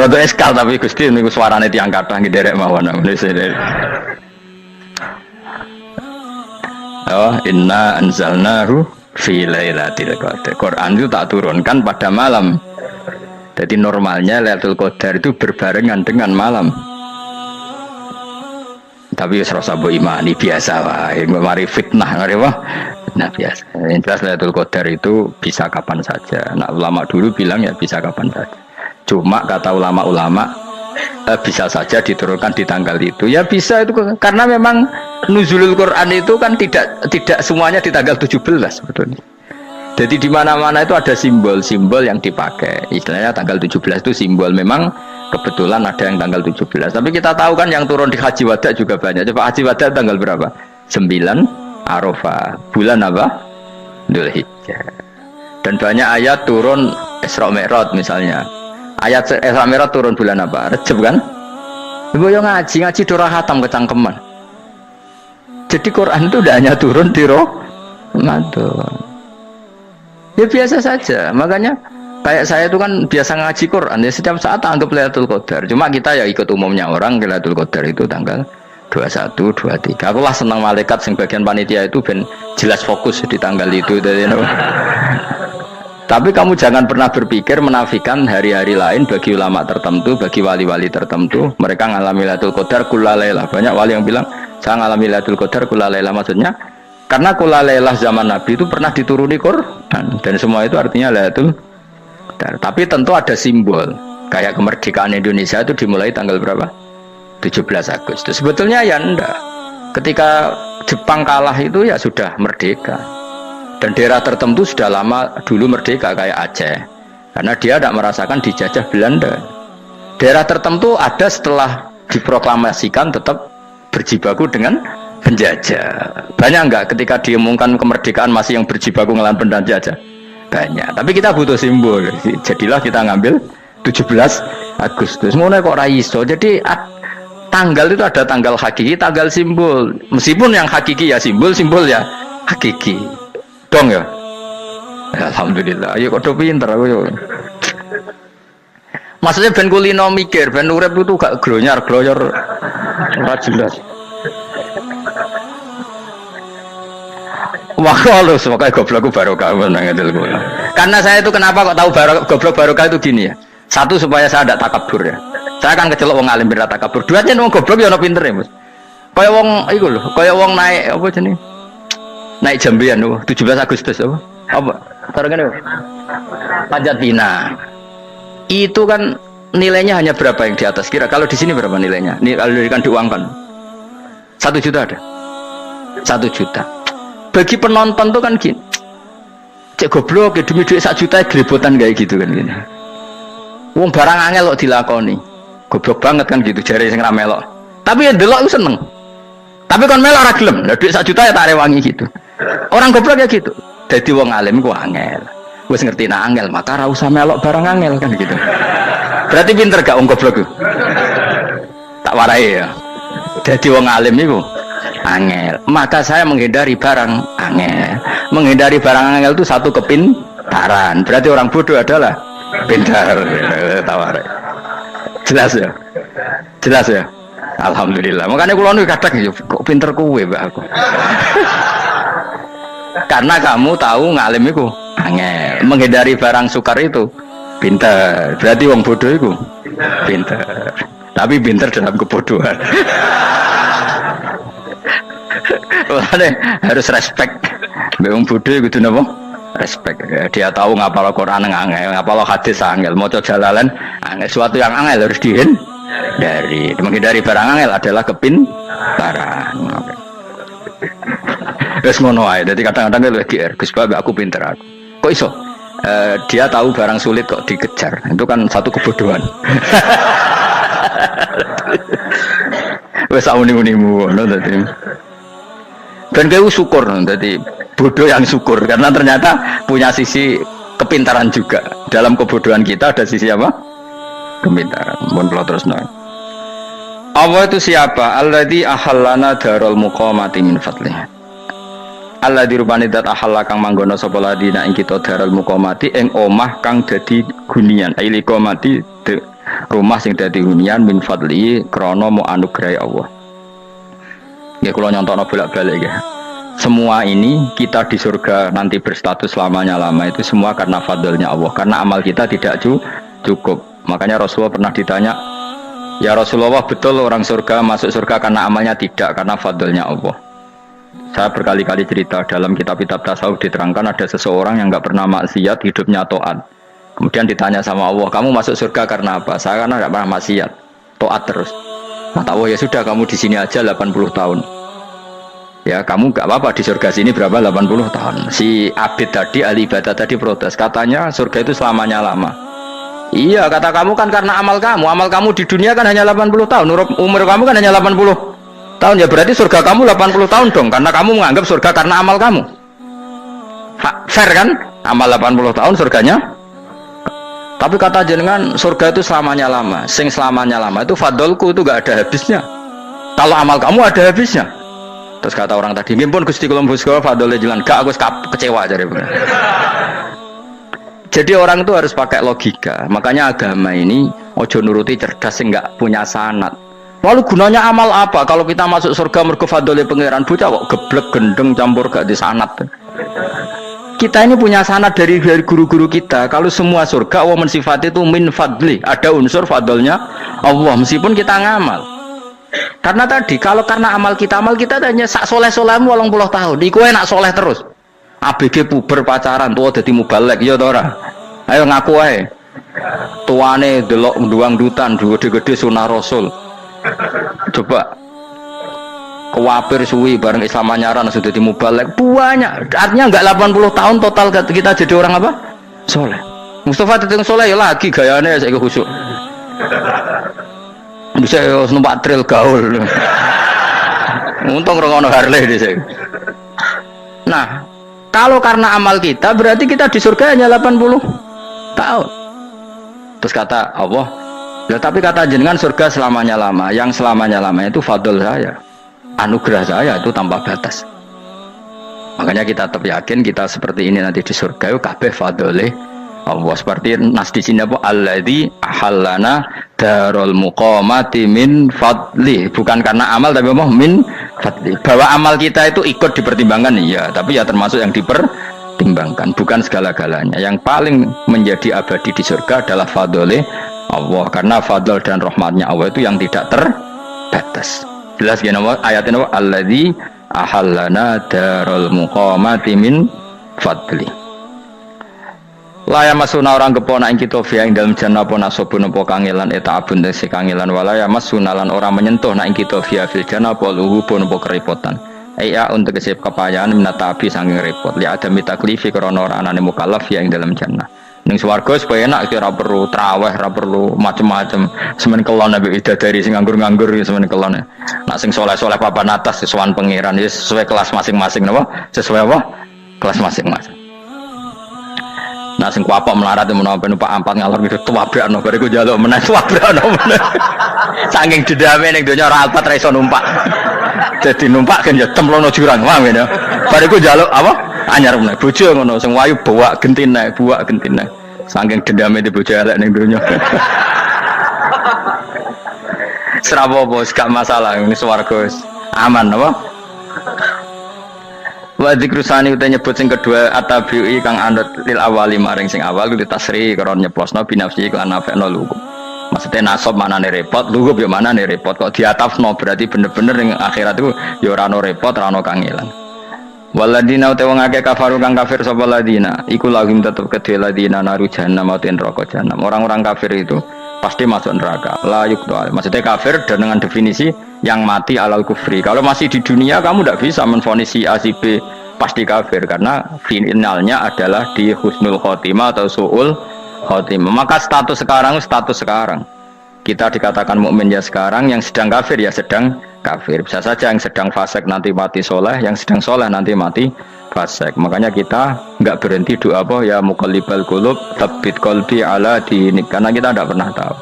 rada eskal tapi Gusti niku suarane tiyang kathah nderek mawon. Oh, inna anzalnahu fi lailatul qadar. Quran itu tak turunkan pada malam. Jadi normalnya Lailatul Qadar itu berbarengan dengan malam. Tapi serasa bu imani biasa lah. Mari fitnah, mari wah. Nah biasa. Yang jelas Lailatul Qadar itu bisa kapan saja. Nah ulama dulu bilang ya bisa kapan saja. Cuma kata ulama-ulama bisa saja diturunkan di tanggal itu. Ya bisa itu karena memang nuzulul Quran itu kan tidak semuanya di tanggal 17 sebetulnya. Jadi di mana-mana itu ada simbol-simbol yang dipakai. Istilahnya tanggal 17 itu simbol, memang kebetulan ada yang tanggal 17. Tapi kita tahu kan yang turun di Haji Wada juga banyak. Coba Haji Wada tanggal berapa? 9 Arafah. Bulan apa? Dzulhijjah. Dan banyak ayat turun Isra Mi'raj misalnya. Ayat Isra Mi'raj turun bulan apa? Rejab kan? Ibu yang ngaji dora khatam kecangkeman. Jadi Quran itu tidak hanya turun di Ramadan. Ya biasa saja, makanya kayak saya itu kan biasa ngaji Quran ya setiap saat anggap Lailatul Qadar. Cuma kita ya ikut umumnya orang Lailatul Qadar itu tanggal 21, 23. Aku lah senang malaikat sing bagian panitia itu ben jelas fokus di tanggal itu. Tapi kamu jangan pernah berpikir menafikan hari-hari lain bagi ulama tertentu, bagi wali-wali tertentu. Mereka ngalami Lailatul Qadar kullailah. Banyak wali yang bilang saya ngalami Lailatul Qadar kullailah, maksudnya karena kullailah zaman Nabi itu pernah dituruni Quran dan semua itu artinya Lailatul Qadar. Tapi tentu ada simbol. Kayak kemerdekaan Indonesia itu dimulai tanggal berapa? 17 Agustus. Sebetulnya ya enggak. Ketika Jepang kalah itu ya sudah merdeka. Dan daerah tertentu sudah lama dulu merdeka kayak Aceh. Karena dia tidak merasakan dijajah Belanda. Daerah tertentu ada setelah diproklamasikan tetap berjibaku dengan penjajah. Banyak enggak ketika diumumkan kemerdekaan masih yang berjibaku ngelawan penjajah? Banyak. Tapi kita butuh simbol. Jadilah kita ngambil 17 Agustus. Mulai kok raiso. Jadi tanggal itu ada tanggal hakiki, tanggal simbol. Meskipun yang hakiki ya simbol, simbol ya hakiki. Dong ya. Alhamdulillah. Ayo kok pinter aku yo. Maksudnya ben kulino mikir, ben urip itu gak glonyar-glonyor ora jelas. Wah, lu semoga goblok barokah nang ngedel kula. Karena saya itu kenapa kok tahu goblok barokah itu gini ya. Satu supaya saya tidak takabur ya. Saya kan kecelok wong alim berat takabur. Dua aja wong goblok ya ono pinter ya, Mas. Kaya wong iku lho, kaya wong naik apa jenenge? Naik jambian lho, 17 Agustus apa? Apa? Tarengane. Panjat Pinang. Itu kan nilainya hanya berapa yang di atas kira? Kalau di sini berapa nilainya? Ini kalau diberikan diuangkan 1 juta ada? 1 juta. Bagi penonton tuh kan gini, cek goblok ya demi duit 1 juta gelebotan kayak gitu kan gini. Wong barang angel kok dilakoni, goblok banget kan gitu jari sing ra melok. Tapi ya delok itu seneng. Tapi kon melok ora gelem, lah duit 1 juta ya tak rewangi gitu. Orang goblok ya gitu. Jadi wong alim ku angel. Wis ngerti nak angel, maka ra usah melok barang angel kan gitu. Berarti pinter gak wong goblok ku? Tak warai ya. Jadi wong alim iku angel, maka saya menghindari barang angel. Menghindari barang angel itu satu kepintaran. Berarti orang bodoh adalah pintar. Tawar. Jelas ya, jelas ya. Alhamdulillah. Makanya kulo nu kadang kok pinter kuwe mbak aku. Karena kamu tahu ngalim itu angel. Menghindari barang sukar itu pintar. Berarti orang bodoh itu pintar. Tapi pintar dalam kebodohan. Harus respect. Wong bodho kudu napa? Respect. Dia tahu ngapal Quran angel, ngapal hadis angel, maca jalalan angel. Suatu yang angel harus dihindari. Menghindari barang angel adalah kepintaran. Wes ngono ae. Dadi kadang-kadang lho GR, Gus Bab aku pinter aku. Kok iso? Dia tahu barang sulit kok dikejar. Itu kan satu kebodohan. Wes auni-unimu ngono dadi. Dan kau syukur, jadi bodoh yang syukur karena ternyata punya sisi kepintaran juga. Dalam kebodohan kita ada sisi apa? Kepintaran. Mohon kalau terus nol. Allah itu siapa? Alladzi ahallana darul muqamati min fadlih. Alladzi rupane dat ahalla kang manggono sapa ladina ing kita darul muqamati ing omah kang dadi hunian. Aili qamati rumah sing dadi hunian min fadli krana mu anugrahe Allah. Ya kalau nyontokno bolak-balik ya. Semua ini kita di surga nanti berstatus lamanya-lama itu semua karena fadlnya Allah. Karena amal kita tidak cukup. Makanya Rasulullah pernah ditanya, ya Rasulullah betul orang surga masuk surga karena amalnya tidak, karena fadlnya Allah. Saya berkali-kali cerita dalam kitab-kitab tasawuf diterangkan ada seseorang yang nggak pernah maksiat, hidupnya taat. Kemudian ditanya sama Allah, kamu masuk surga karena apa? Saya karena nggak pernah maksiat, taat terus. Kata Allah, ya sudah kamu di sini aja 80 tahun. Ya kamu gak apa-apa di surga sini berapa 80 tahun. Si Abid tadi, ahli ibadah tadi protes. Katanya surga itu selamanya lama. Iya kata kamu kan karena amal kamu. Amal kamu di dunia kan hanya 80 tahun. Umur kamu kan hanya 80 tahun. Ya berarti surga kamu 80 tahun dong. Karena kamu menganggap surga karena amal kamu. Fair kan? Amal 80 tahun surganya. Tapi kata jenengan surga itu selamanya lama. Sing selamanya lama itu fadolku itu gak ada habisnya. Kalau amal kamu ada habisnya. Terus kata orang tadi, "Nggih pun Gusti kula mbuska fadole jalan." Gak, aku kecewa jare. Jadi orang itu harus pakai logika. Makanya agama ini ojo nuruti cerdas sing gak punya sanad. Lalu gunanya amal apa? Kalau kita masuk surga mergo fadole pangeran, bocah kok geblek gendeng campur gak di sanad. Kita ini punya sanad dari guru-guru kita. Kalau semua surga Allah mensifati itu min fadli, ada unsur fadlnya Allah meskipun kita ngamal. Karena tadi kalau karena amal kita hanya sak soleh-solehmu 80 tahun. Iku enak soleh terus. ABG puber pacaran tua dadi mubalek ya ta ora? Ayo ngaku ae. Tuane delok nduang dutan gede-gede sunah Rasul. Coba kewapir suwi bareng Islam anyaran sudah di mubalek banyak. Artinya enggak 80 tahun total kita jadi orang apa? Soleh. Mustafa teteng soleh ya lagi gayane saiki khusuk. Bisa numpak trail gaul. Untung rono Harley di sini. Nah, kalau karena amal kita berarti kita di surga hanya 80 tahun. Terus kata Allah, ya tapi kata jenengan surga selamanya lama. Yang selamanya lama itu fadl saya. Anugerah saya itu tanpa batas. Makanya kita tetap yakin kita seperti ini nanti di surga itu kabeh fadole Allah. Seperti nas di sini apa? Alladzi ahallana darul muqamati min fadli. Bukan karena amal tapi apa? Min fadli. Bahwa amal kita itu ikut dipertimbangkan ya, tapi ya termasuk yang dipertimbangkan, bukan segala-galanya. Yang paling menjadi abadi di surga adalah fadlih Allah, karena fadl dan rahmatnya Allah itu yang tidak terbatas. Jelas ya nama ayatnya apa? Alladzi ahallana darul muqamati min fadli. Laya masuna orang kepona ing kita via ing dalam jannah apa nasobun apa kangelan eta abun tegese kangelan walaya masuna lan orang menyentuh nak ing kita via fil jannah apa luhubun apa kerepotan ya untuk kesep kepayahan minata api saking repot li adami taklifi krana ora anane mukallaf via ing dalam jannah ning swarga supaya enak ora perlu traweh ora perlu macem-macem semen kelon nabi bidadari sing nganggur-nganggur semen kelon nak sing soleh-soleh papan atas sesuai pangeran sesuai kelas masing-masing napa sesuai apa kelas masing-masing. Nah sing kuapok melarat menawa numpak ampat ngalor gitu tuwabrakno bariku njaluk meneh tuwabrakno meneh. Saking dendame ning donya ora alpat ra iso numpak. Dadi numpak kan ya templono jurang paham ya. Bariku njaluk apa? Anyar meneh. Bojo ngono sing wayu buak gentine. Saking dendame di bojo elek ning donya. Serapopo gak masalah ini swarga aman apa? Wa dzikrusani uta nyebut sing kedua atabi'i kang anut lil awali maring sing awal kudu tasri karo nyeplosno binafsi lan nafekno lugu. Maksudnya nasab manane repot, lugu yo manane repot kok diatafno berarti bener-bener ning akhirat itu yo ora ono repot, ora ono kangelan. Waladina uta wong akeh kafaru kang kafir sapa ladina, iku lahum tetep kedhe ladina naru jahannam mauten neraka jahannam. Orang-orang kafir itu pasti masuk neraka. La yuqta. Maksudnya kafir dan dengan definisi yang mati alal kufri. Kalau masih di dunia kamu tidak bisa menvonis si A si B pasti kafir karena finalnya adalah di husnul khotimah atau su'ul khotimah. Maka status sekarang kita dikatakan mukmin ya sekarang, yang sedang kafir ya sedang kafir. Bisa saja yang sedang fasik nanti mati soleh, yang sedang soleh nanti mati fasik. Makanya kita nggak berhenti doa apa ya muqallibal qulub tsabbit qalbi ala dinik, karena kita tidak pernah tahu.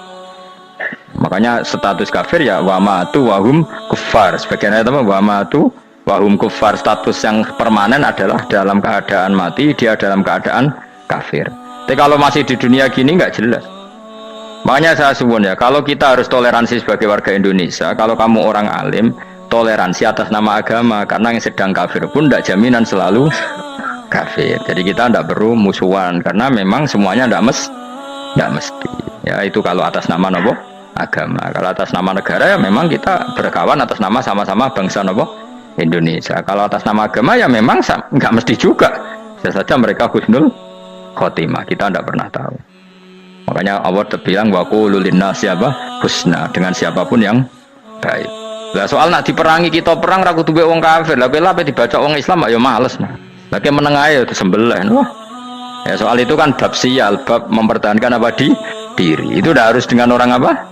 Makanya status kafir ya wamatu wahum kufar. Sebagian ayat apa wamatu wahum kufar, status yang permanen adalah dalam keadaan mati dia dalam keadaan kafir. Tapi kalau masih di dunia gini nggak jelas. Makanya saya suwun ya, kalau kita harus toleransi sebagai warga Indonesia, kalau kamu orang alim toleransi atas nama agama, karena yang sedang kafir pun tidak jaminan selalu kafir. Jadi kita tidak perlu musuhan karena memang semuanya tidak mesti. Ya itu kalau atas nama nopo agama. Kalau atas nama negara ya memang kita berkawan atas nama sama-sama bangsa nopo Indonesia. Kalau atas nama agama ya memang nggak mesti juga. Bisa saja mereka husnul khotimah. Kita tidak pernah tahu. Makanya Allah terbilang wa qulu linnasi apa husna, dengan siapapun yang baik. Lah soal nak diperangi kita perang ra kudu wong kafir. Lah bela apa dibaca wong Islam ya males. Lagi meneng ae disembelih. Wah. Ya soal itu kan bab sial, bab mempertahankan apa diri. Itu udah harus dengan orang apa?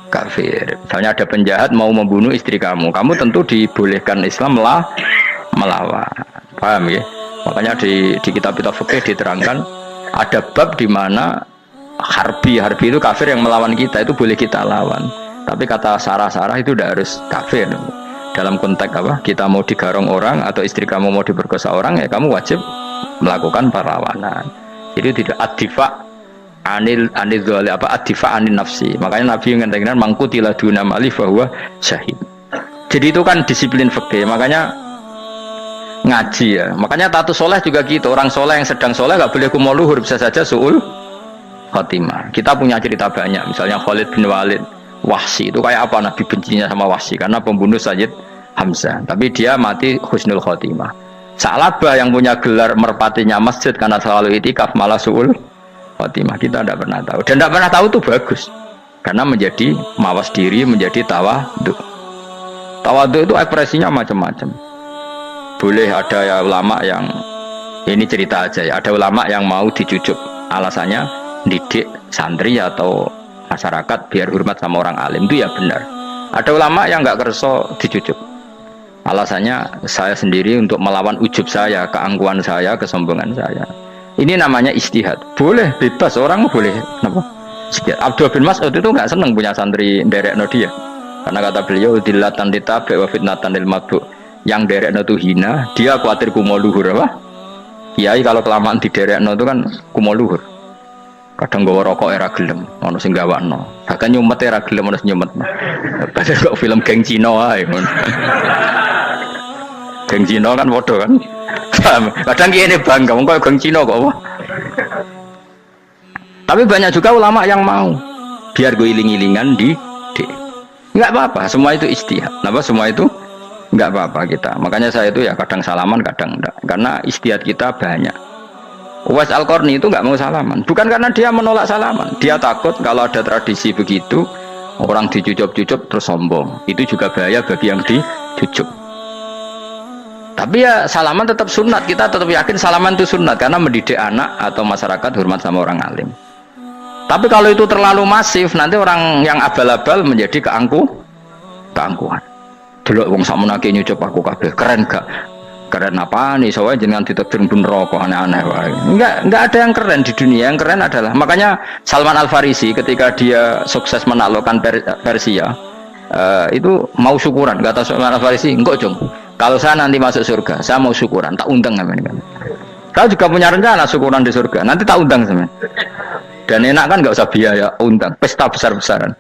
Kafir. Misalnya ada penjahat mau membunuh istri kamu tentu dibolehkan Islam melawan. Paham ya? Makanya di kitab-kitab fikih diterangkan ada bab di mana harbi itu kafir yang melawan kita itu boleh kita lawan. Tapi kata sarah itu udah harus kafir. Dalam konteks apa? Kita mau digarong orang atau istri kamu mau diperkosa orang ya kamu wajib melakukan perlawanan. Jadi tidak adifa anil dzali apa adifa anin nafsi. Makanya Nabi mengatakan mangkutila duna mali bahwa syahid. Jadi itu kan disiplin fikih. Makanya ngaji ya. Makanya tatu soleh juga gitu. Orang soleh yang sedang soleh nggak boleh kumo luhur, bisa saja suul khotimah. Kita punya cerita banyak. Misalnya Khalid bin Walid, Wahsy itu kayak apa Nabi bencinya sama Wahsy karena pembunuh Sayyid Hamzah. Tapi dia mati husnul khotimah. Sa'labah yang punya gelar merpatinya masjid karena selalu itikaf malah suul khotimah. Kita tidak pernah tahu. Dan tidak pernah tahu itu bagus. Karena menjadi mawas diri, menjadi tawadhu. Tawadhu itu ekspresinya macam-macam. Boleh ada ya ulama yang ini cerita aja ya. Ada ulama yang mau dicucuk. Alasannya didik santri atau masyarakat biar hormat sama orang alim, itu ya benar. Ada ulama yang nggak kerso dicucuk. Alasannya saya sendiri untuk melawan ujub saya, keangkuhan saya, kesombongan saya. Ini namanya istihad. Boleh, bebas, orang boleh. Kenapa? Abdul bin Mas'ud itu nggak senang punya santri derekno dia. Karena kata beliau, dillatan ditabe wa fitnatan lil mabdu. Yang derekno itu hina, dia khawatir kumo luhur apa? Kiai kalau kelamaan di derekno itu kan kumo luhur. Kadang gawa rokok era gelem, ono sing gawakno. Bahkan nyumet era gelem ono sing nyumetno. Padahal kok film geng Cina ae ngono. Geng Cina kan padha kan. Kadang kene bangga wong kok geng Cina kok apa. Tapi banyak juga ulama yang mau biar gue iling-ilingan di nggak apa-apa, semua itu istihad. Kenapa semua itu nggak apa-apa kita. Makanya saya itu ya kadang salaman, kadang enggak. Karena istihad kita banyak. Uwais Al-Qarni itu nggak mau salaman, bukan karena dia menolak salaman, dia takut kalau ada tradisi begitu orang dicucup-cucup terus sombong. Itu juga bahaya bagi yang dicucup. Tapi ya salaman tetap sunat, kita tetap yakin salaman itu sunat karena mendidik anak atau masyarakat hormat sama orang alim. Tapi kalau itu terlalu masif, nanti orang yang abal-abal menjadi keangkuhan. Delok wong sakmenake nyucup aku kabeh, keren gak? Keren apa nih? Soalnya jangan ditetir bener rokok aneh-aneh. Enggak ada yang keren di dunia. Yang keren adalah makanya Salman Al Farisi ketika dia sukses menaklukkan Persia itu mau syukuran. Kata Salman Al Farisi, enggak Jong. Kalau saya nanti masuk surga, saya mau syukuran. Tak undang kan? Kau juga punya rencana syukuran di surga. Nanti tak undang sama. Dan enak kan nggak usah biaya undang. Pesta besar-besaran.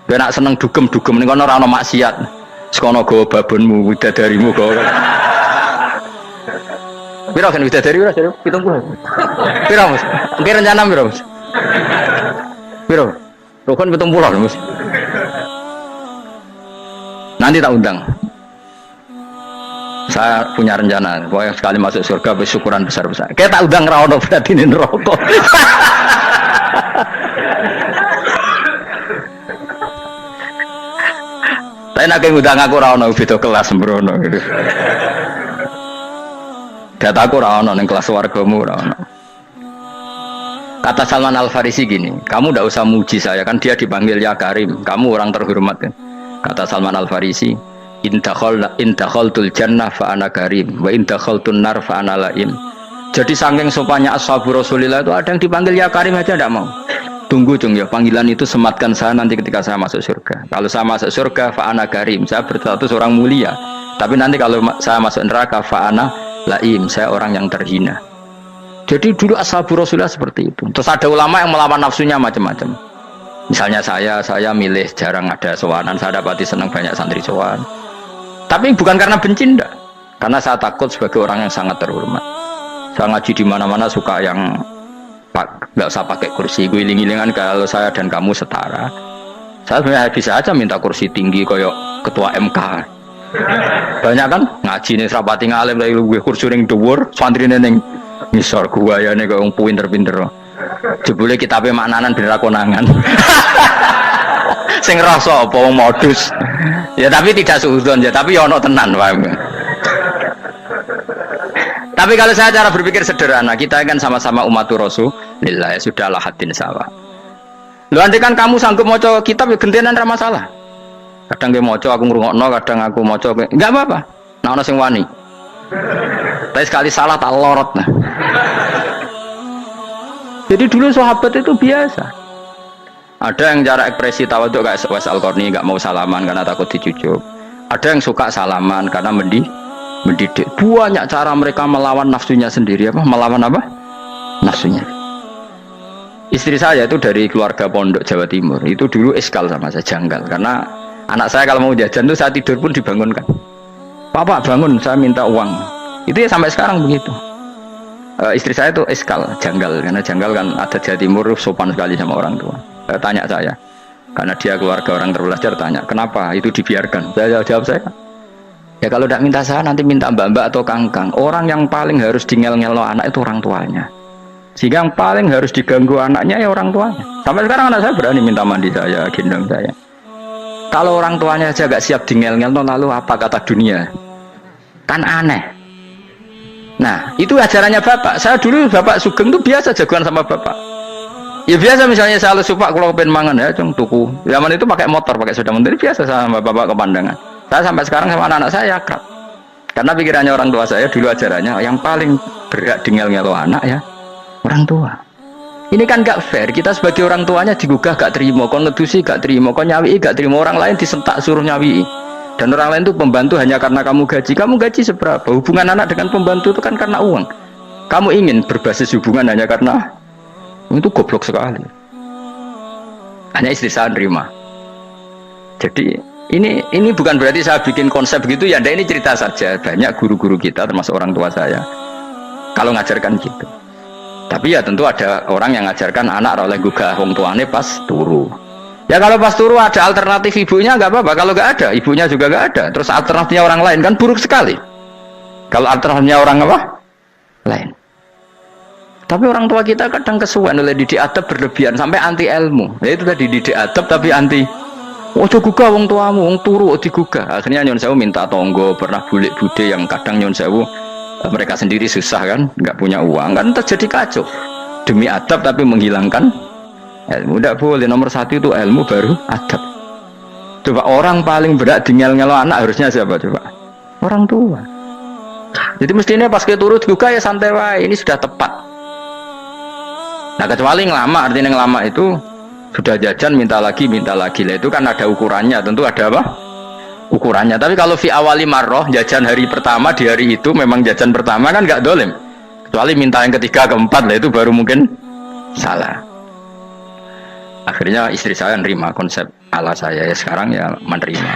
Biar nak seneng dugem-dugem. Ini kan orang maksiat. Sekono go babonmu, widadarimu go. Piro kan widadari ora jare 70. Piro Mas? Oke rencana piro Mas? Piro? Rokon 70 Mas. Nanti tak undang. Saya punya rencana, pokoknya sekali masuk surga bersyukuran besar-besar. Kayak tak undang ra ono berarti ning neraka. Tapi nak ngundang aku ra ono beda kelas sembrono gitu. Dataku ra ono ning kelas wargamu ra ono. Kata Salman Al Farisi gini, kamu tidak usah muji saya kan dia dipanggil ya Karim, kamu orang terhormat kan. Kata Salman Al Farisi, in dakhaltul jannah fa ana karim wa in dakhaltun nar fa ana laim. Jadi saking sopannya ashabu Rasulillah itu ada yang dipanggil ya Karim aja tidak mau. Tunggu cung ya, panggilan itu sematkan saya nanti ketika saya masuk surga. Kalau saya masuk surga fa ana karim, saya berstatus orang mulia. Tapi nanti kalau saya masuk neraka fa ana laim, saya orang yang terhina. Jadi dulu ashabu Rasulullah seperti itu. Terus ada ulama yang melawan nafsunya macam-macam. Misalnya saya milih jarang ada sowanan, saya dapati senang banyak santri sowan. Tapi bukan karena benci enggak. Karena saya takut sebagai orang yang sangat terhormat. Saya ngaji di mana-mana suka yang nggak usah pakai kursi, gue iling-ilingan kalau saya dan kamu setara. Saya sebenarnya bisa aja minta kursi tinggi koyok ketua MK. Banyak kan ngaji nih serapati ngalim lagi gue kursi ning dhuwur, santri ning ngisor gua ya nih kok pinter-pinter. Jebule kitabe maknanan ben ra konangan. Sing rasa apa modus. Ya tapi tidak suudzon ya, tapi ya ono tenan paham. Tapi kalau saya cara berpikir sederhana, kita kan sama-sama umatur Rasulillah, ya sudahlah hadin sawa. Lu andai kan kamu sanggup maca kitab ya gentenan ra masalah. Kadang ge maca aku ngrungokno, kadang aku maca enggak apa-apa. Nah ono sing wani. Tapi sekali salah tak lorot nah. Jadi dulu sahabat itu biasa. Ada yang cara ekspresi tawaduk kayak Uwais Al-Qarni enggak mau salaman karena takut dicucuk. Ada yang suka salaman karena mendidik. Banyak cara mereka melawan nafsunya sendiri apa? Melawan apa? Nafsunya. Istri saya itu dari keluarga pondok Jawa Timur. Itu dulu eskal sama saya, janggal. Karena anak saya kalau mau jajan itu saya tidur pun dibangunkan. Papa bangun, saya minta uang. Itu ya sampai sekarang begitu. Istri saya itu eskal, janggal. Karena janggal kan ada Jawa Timur sopan sekali sama orang tua. Tanya saya. Karena dia keluarga orang terbelajar, tanya, kenapa itu dibiarkan? Saya jawab saya. Ya kalau tidak minta saya nanti minta mbak-mbak atau kangkang. Orang yang paling harus dingel-ngelo anak itu orang tuanya. Sehingga yang paling harus diganggu anaknya ya orang tuanya. Sampai sekarang anak saya berani minta mandi saya, gendong saya. Kalau orang tuanya saja gak siap dingel-ngelo, lalu apa kata dunia? Kan aneh. Nah itu ajarannya bapak. Saya dulu bapak Sugeng itu biasa jagoan sama bapak. Ya biasa misalnya saya lupa kalau pengen mangan ya cung tuku. Zaman itu pakai motor, pakai sepeda motor biasa sama bapak ke pandangan. Saya sampai sekarang sama anak-anak saya akrab. Karena pikirannya orang tua saya dulu ajarannya yang paling berat dingel-ngelo anak ya orang tua. Ini kan gak fair. Kita sebagai orang tuanya digugah gak terima, kon ngedusi gak terima, kon nyawi gak terima, orang lain disentak suruh nyawi. Dan orang lain itu pembantu hanya karena kamu gaji. Kamu gaji seberapa? Hubungan anak dengan pembantu itu kan karena uang. Kamu ingin berbasis hubungan hanya karena Itu goblok sekali. Hanya istri saya nerima. Jadi ini bukan berarti saya bikin konsep gitu ya. Ini cerita saja. Banyak guru-guru kita termasuk orang tua saya kalau ngajarkan gitu. Tapi ya tentu ada orang yang ngajarkan anak oleh gugah wong tuane pas turu. Ya kalau pas turu ada alternatif ibunya nggak apa-apa. Kalau nggak ada ibunya juga nggak ada. Terus alternatifnya orang lain kan buruk sekali. Kalau alternatifnya orang apa? Lain. Tapi orang tua kita kadang kesuwen oleh didik adab berlebihan sampai anti ilmu. Ya itu tadi didik adab tapi anti. Ojo gugah wong tuamu, wong turu digugah. Akhirnya Nyon Sewu minta tonggo, pernah bulik bude yang kadang Nyon Sewu mereka sendiri susah kan, nggak punya uang kan terjadi kacau. Demi adab tapi menghilangkan ilmu. Tidak boleh. Nomor satu itu ilmu baru adab. Coba orang paling berat di ngel-ngelo anak harusnya siapa coba? Orang tua. Jadi mestinya pas kita turu digugah ya santai wae. Ini sudah tepat. Nah kecuali ngelama, artinya ngelama itu sudah jajan minta lagi lah itu kan ada ukurannya, tentu ada apa? Ukurannya. Tapi kalau fi awali marroh jajan hari pertama di hari itu memang jajan pertama kan nggak dolim. Kecuali minta yang ketiga keempat lah itu baru mungkin salah. Akhirnya istri saya nerima konsep ala saya ya sekarang ya menerima.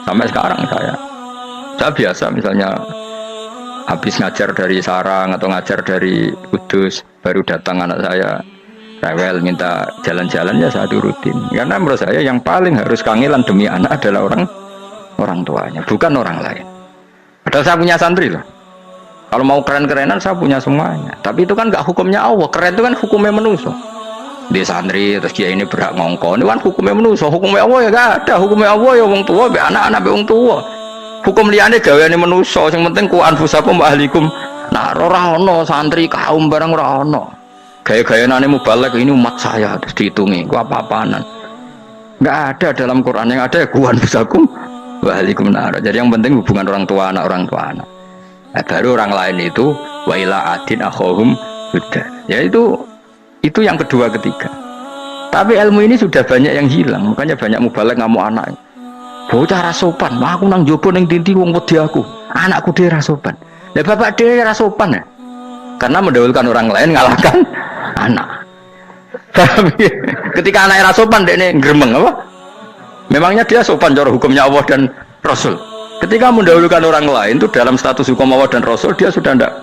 Sampai sekarang saya biasa misalnya habis ngajar dari sarang atau ngajar dari Kudus baru datang anak saya rewel minta jalan-jalan ya saya turutin karena menurut saya yang paling harus kangelan demi anak adalah orang tuanya bukan orang lain. Padahal saya punya santri loh, kalau mau keren-kerenan saya punya semuanya, tapi itu kan gak hukumnya Allah. Keren itu kan hukumnya manusia. Di santri terus dia ini berhak ngongkon itu kan hukumnya manusia. Hukumnya Allah ya gak ada. Hukumnya Allah ya wong tua be anak-anak be wong tua. Hukum liane gaweane manusia, yang penting ku anfusakum wa ahlikum. Nah, ora ono santri kaum barang ora ono. Gaya-gayaane mubalek ini umat saya terus dihitungi ku apa-apaanan. Enggak ada dalam Quran, yang ada ya ku anfusakum wa ahlikum nar. Jadi yang penting hubungan orang tua anak. Nah, baru orang lain itu wa ila adin akhahum huda. Ya itu yang kedua ketiga. Tapi ilmu ini sudah banyak yang hilang, makanya banyak mubalek ngamuk anak. Bocah rasopan, aku nang jopo ning tinti wong wedi aku. Anakku dhewe rasopan. Lah bapak dhewe rasopan ya. Karena mendahulukan orang lain ngalahkan anak. Tapi ketika anaknya rasopan dekne gremeng apa? Memangnya dia sopan cara hukumnya Allah dan Rasul. Ketika mendahulukan orang lain itu dalam status hukum Allah dan Rasul dia sudah tidak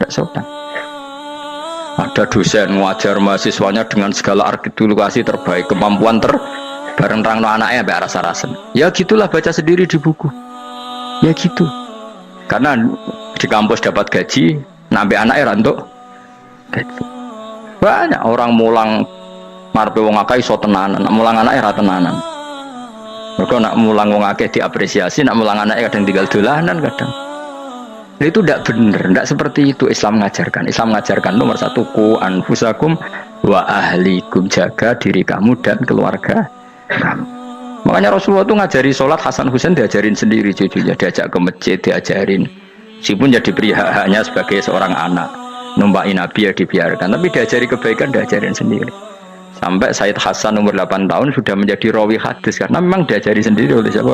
sopan. Ada dosen ngajar mahasiswanya dengan segala artikulasi terbaik, kemampuan bareng terangno anaknya sampai rasa-rasen. Ya gitulah baca sendiri di buku. Ya gitu. Karena di kampus dapat gaji, nambe anaknya rantuk gaji. Banyak orang mulang marpe wong akeh iso tenanan, mulang anaknya ra tenanan. Mergo nak mulang wong akeh diapresiasi, nak mulang anaknya kadang tinggal dolanan kadang. Nah, itu tidak benar, tidak seperti itu Islam mengajarkan. Islam mengajarkan nomor satu ku anfusakum wa ahlikum, jaga diri kamu dan keluarga kamu. Makanya Rasulullah itu ngajari sholat, Hasan Husain diajarin sendiri cucunya, diajak ke masjid, diajarin. Meskipun jadi beri hak-haknya sebagai seorang anak, numpain Nabi ya dibiarkan, tapi diajari kebaikan, diajarin sendiri. Sampai Said Hasan umur 8 tahun sudah menjadi rawi hadis karena memang diajari sendiri oleh siapa?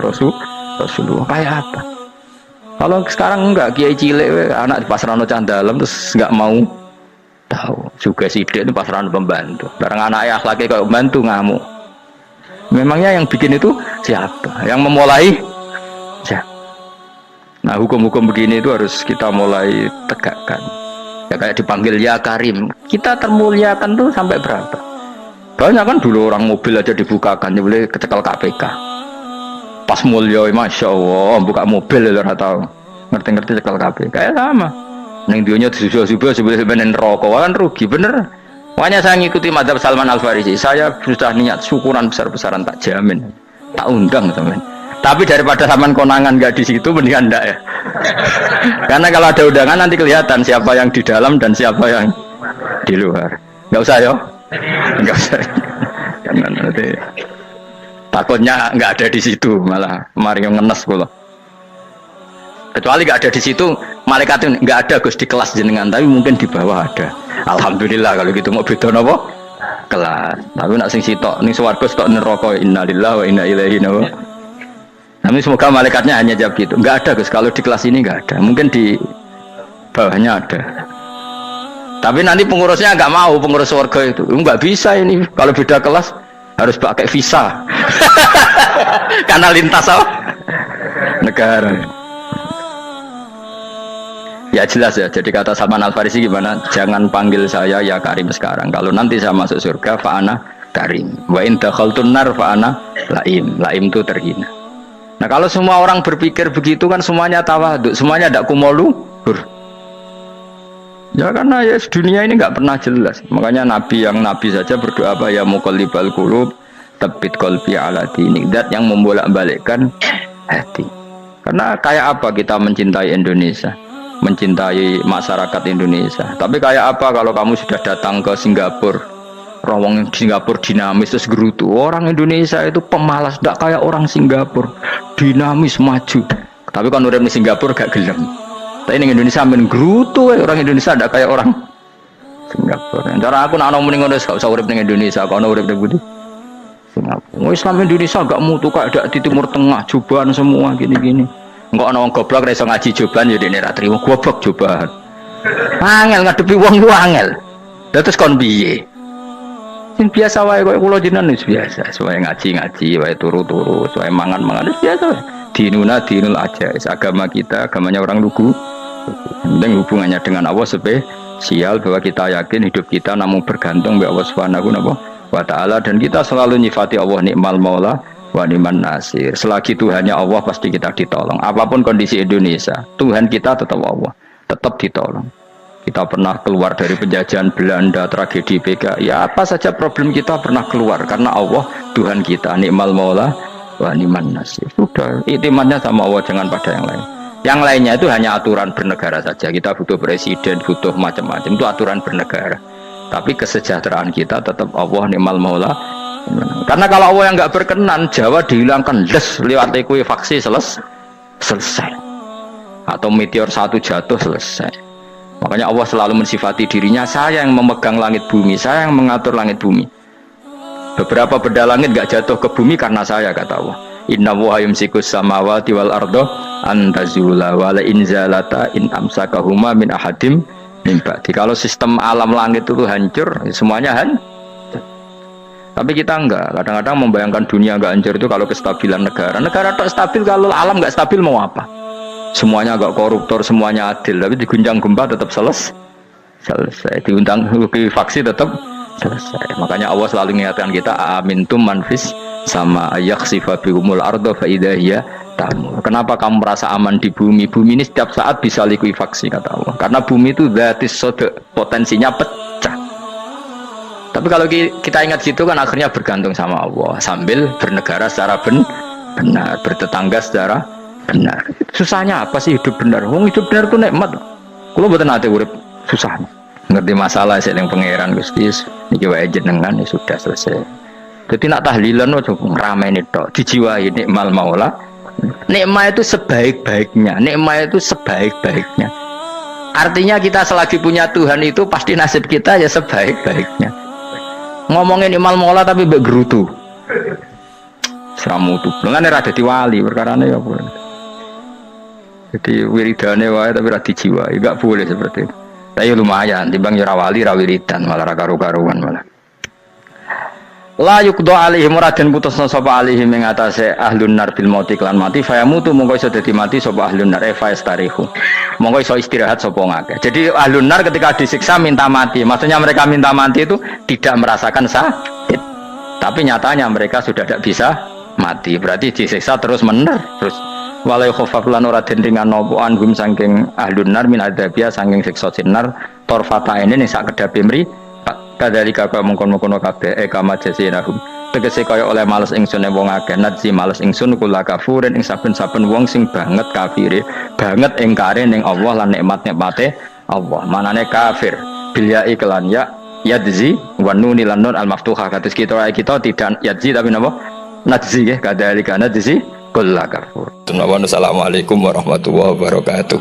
Rasulullah. Kayak apa? Kalau sekarang enggak, kiai cilik anak di pasrano candalem terus enggak mau tahu. Juga sidik itu pasrano pembantu. Barang anaknya akhlaknya kayak pembantu ngamuk. Memangnya yang bikin itu siapa? Yang memulai siapa? Nah, hukum-hukum begini itu harus kita mulai tegakkan. Ya kayak dipanggil ya Karim. Kita termuliakan tuh sampai berapa? Banyak kan dulu orang mobil aja dibukakan, dia boleh kecekel KPK. Pas mulia, masya Allah, buka mobil ya tahu, ngerti-ngerti cekal KPK. Kayak sama. Neng dionya disusul-susul sebelum rokok kan rugi bener. Makanya saya ngikuti mazhab Salman Al Farisi. Saya sudah niat syukuran besar-besaran tak jamin, tak undang teman. Tapi daripada saman konangan nggak di situ, mendingan enggak ya. Karena kalau ada undangan nanti kelihatan siapa yang di dalam dan siapa yang di luar. Nggak usah ya, nggak usah. Karena nanti takutnya nggak ada di situ, malah mari yang ngenes pula. Kecuali nggak ada di situ, malaikat itu nggak ada Gus di kelas jenengan, tapi mungkin di bawah ada. Alhamdulillah kalau gitu, mau beda apa? Kelas. Tapi nak sing sitok, ning swarga sitok neraka, innalillahi wa inna ilaihi raji'un. Tapi semoga malaikatnya hanya jawab gitu. Nggak ada Gus, kalau di kelas ini nggak ada, mungkin di bawahnya ada. Tapi nanti pengurusnya nggak mau, pengurus warga itu nggak bisa ini kalau beda kelas harus pakai visa karena lintas apa negara. Ya jelas ya. Jadi kata Salman Al Farisi gimana? Jangan panggil saya ya Karim sekarang. Kalau nanti saya masuk surga, fa'ana Karim. Wa in dakhaltun nar fa'ana Laim. Laim itu terhina. Nah kalau semua orang berpikir begitu kan semuanya tawaduk, semuanya tidak kumoluhur. Ya karena ya dunia ini nggak pernah jelas. Makanya Nabi saja berdoa apa ya muqallibal qulub tsabbit qalbi ala dinik. Zat yang membolak-balikkan hati. Karena kayak apa kita mencintai Indonesia, mencintai masyarakat Indonesia. Tapi kayak apa kalau kamu sudah datang ke Singapura, rawang Singapura dinamis terus gerutu. Orang Indonesia itu pemalas, tidak kayak orang Singapura, dinamis maju. Tapi kan orang di Singapura gak gelem. Tapi ini Indonesia main gerutu, orang Indonesia tidak kayak orang Singapura. Cara aku nak ngomong ngono gak usah urip ning Indonesia, kok urip ning Budi. Singapura. Islam Indonesia gak mutu kayak ada di Timur Tengah, cobaan semua gini-gini. Enggak ana wong goblok ra iso ngaji cobaan ya dene ra trimo goblok cobaan. Angel ngadepi wong ku angel. Lah terus kon piye? Sing biasa wae koyo kula jenengan wis biasa, wae ngaji-ngaji, wae turu-turu, wae mangan-mangan wis biasa wae. Dinuna dinul aja, agama kita, agamanya orang lugu. Penting hubungannya dengan Allah spesial bahwa kita yakin hidup kita namun bergantung kepada Allah Subhanahu wa taala dan kita selalu nyifati Allah nikmal maula wa ni'man nasir. Selagi Tuhannya Allah pasti kita ditolong. Apapun kondisi Indonesia, Tuhan kita tetap Allah, tetap ditolong. Kita pernah keluar dari penjajahan Belanda, tragedi PKI, ya apa saja problem kita pernah keluar karena Allah Tuhan kita nikmal maula wa ni'man nasir. Sudah, iktimatnya sama Allah, jangan pada yang lain. Yang lainnya itu hanya aturan bernegara saja. Kita butuh presiden, butuh macam-macam, itu aturan bernegara. Tapi kesejahteraan kita tetap Allah nikmal maula. Karena kalau Allah yang nggak berkenan, Jawa dihilangkan les lewat ekuifaksi selesai. Atau meteor satu jatuh selesai. Makanya Allah selalu mensifati dirinya, saya yang memegang langit bumi, saya yang mengatur langit bumi. Beberapa benda langit nggak jatuh ke bumi karena saya, kata Allah. Inna wa yumsikus samawati wal ardo antazula wala inzalata in amsakahuma min ahadim min ba'di. Kalau sistem alam langit itu hancur, semuanya hancur. Tapi kita enggak, kadang-kadang membayangkan dunia enggak hancur itu kalau kestabilan negara. Negara tak stabil, kalau alam enggak stabil mau apa? Semuanya enggak koruptor, semuanya adil, tapi diguncang gempa tetap selesai. Diundang faksi tetap selesai. Makanya Allah selalu mengingatkan kita, amintum manfis sama yakhsifa bihumul ardo fa idza hiya tamur. Kenapa kamu merasa aman di bumi? Bumi ini setiap saat bisa likuifaksi, kata Allah. Karena bumi itu dzatis sodok, potensinya pecah. Tapi kalau kita ingat situ kan akhirnya bergantung sama Allah sambil bernegara secara benar, bertetangga secara benar. Susahnya apa sih hidup benar? Wong hidup benar itu nikmat. Kalau mboten nate urip susah. Ngerti masalah seling pangeran Gusti, niki wae jenengan ya sudah selesai. Jadi nak tahlilan ojo ngrameni tok, dijiwai nikmal maula. Nikmat itu sebaik-baiknya, nikmat itu sebaik-baiknya. Artinya kita selagi punya Tuhan itu pasti nasib kita ya sebaik-baiknya. Ngomongin imal mola tapi mbek gerutu. Seramutu. Lengane ra dadi wali perkarane ya apa. Jadi wiridane wae tapi ra dijiwai, enggak boleh seperti itu. Tapi lumayan timbang ya wali ra wiridan malah ra karo-karuan malah. La yuqdo alaihim raden putusna sapa alaihim ing atase ahlun nar bil mauti lan mati fayamutu mongko iso dadi mati sapa ahlun nar fa yastarihu. Mongko iso istirahat sapa ngakeh. Jadi ahlun nar ketika disiksa minta mati. Maksudnya mereka minta mati itu tidak merasakan sakit. Tapi nyatanya mereka sudah tidak bisa mati. Berarti disiksa terus terus walai khofaf lan ora den ringan napa anhum saking ahlun nar min adzabia saking siksa sinar torfata ini ning sak kedape mri. Kadalika kaya mengkon-mengkono kabeh kama jasinahum tegese kaya oleh males ingsun wong akeh nadzi males ingsun kula kafurin ing saben-saben wong sing banget kafire banget ingkare ning Allah lan nikmat-nikmate Allah manane kafir bilya iklan ya yadzi wa nunil nun al maftuhah kados kita tidak yadzi tapi napa nadzi nggih kadalika nadzi kula kafur. Assalamualaikum warahmatullahi wabarakatuh.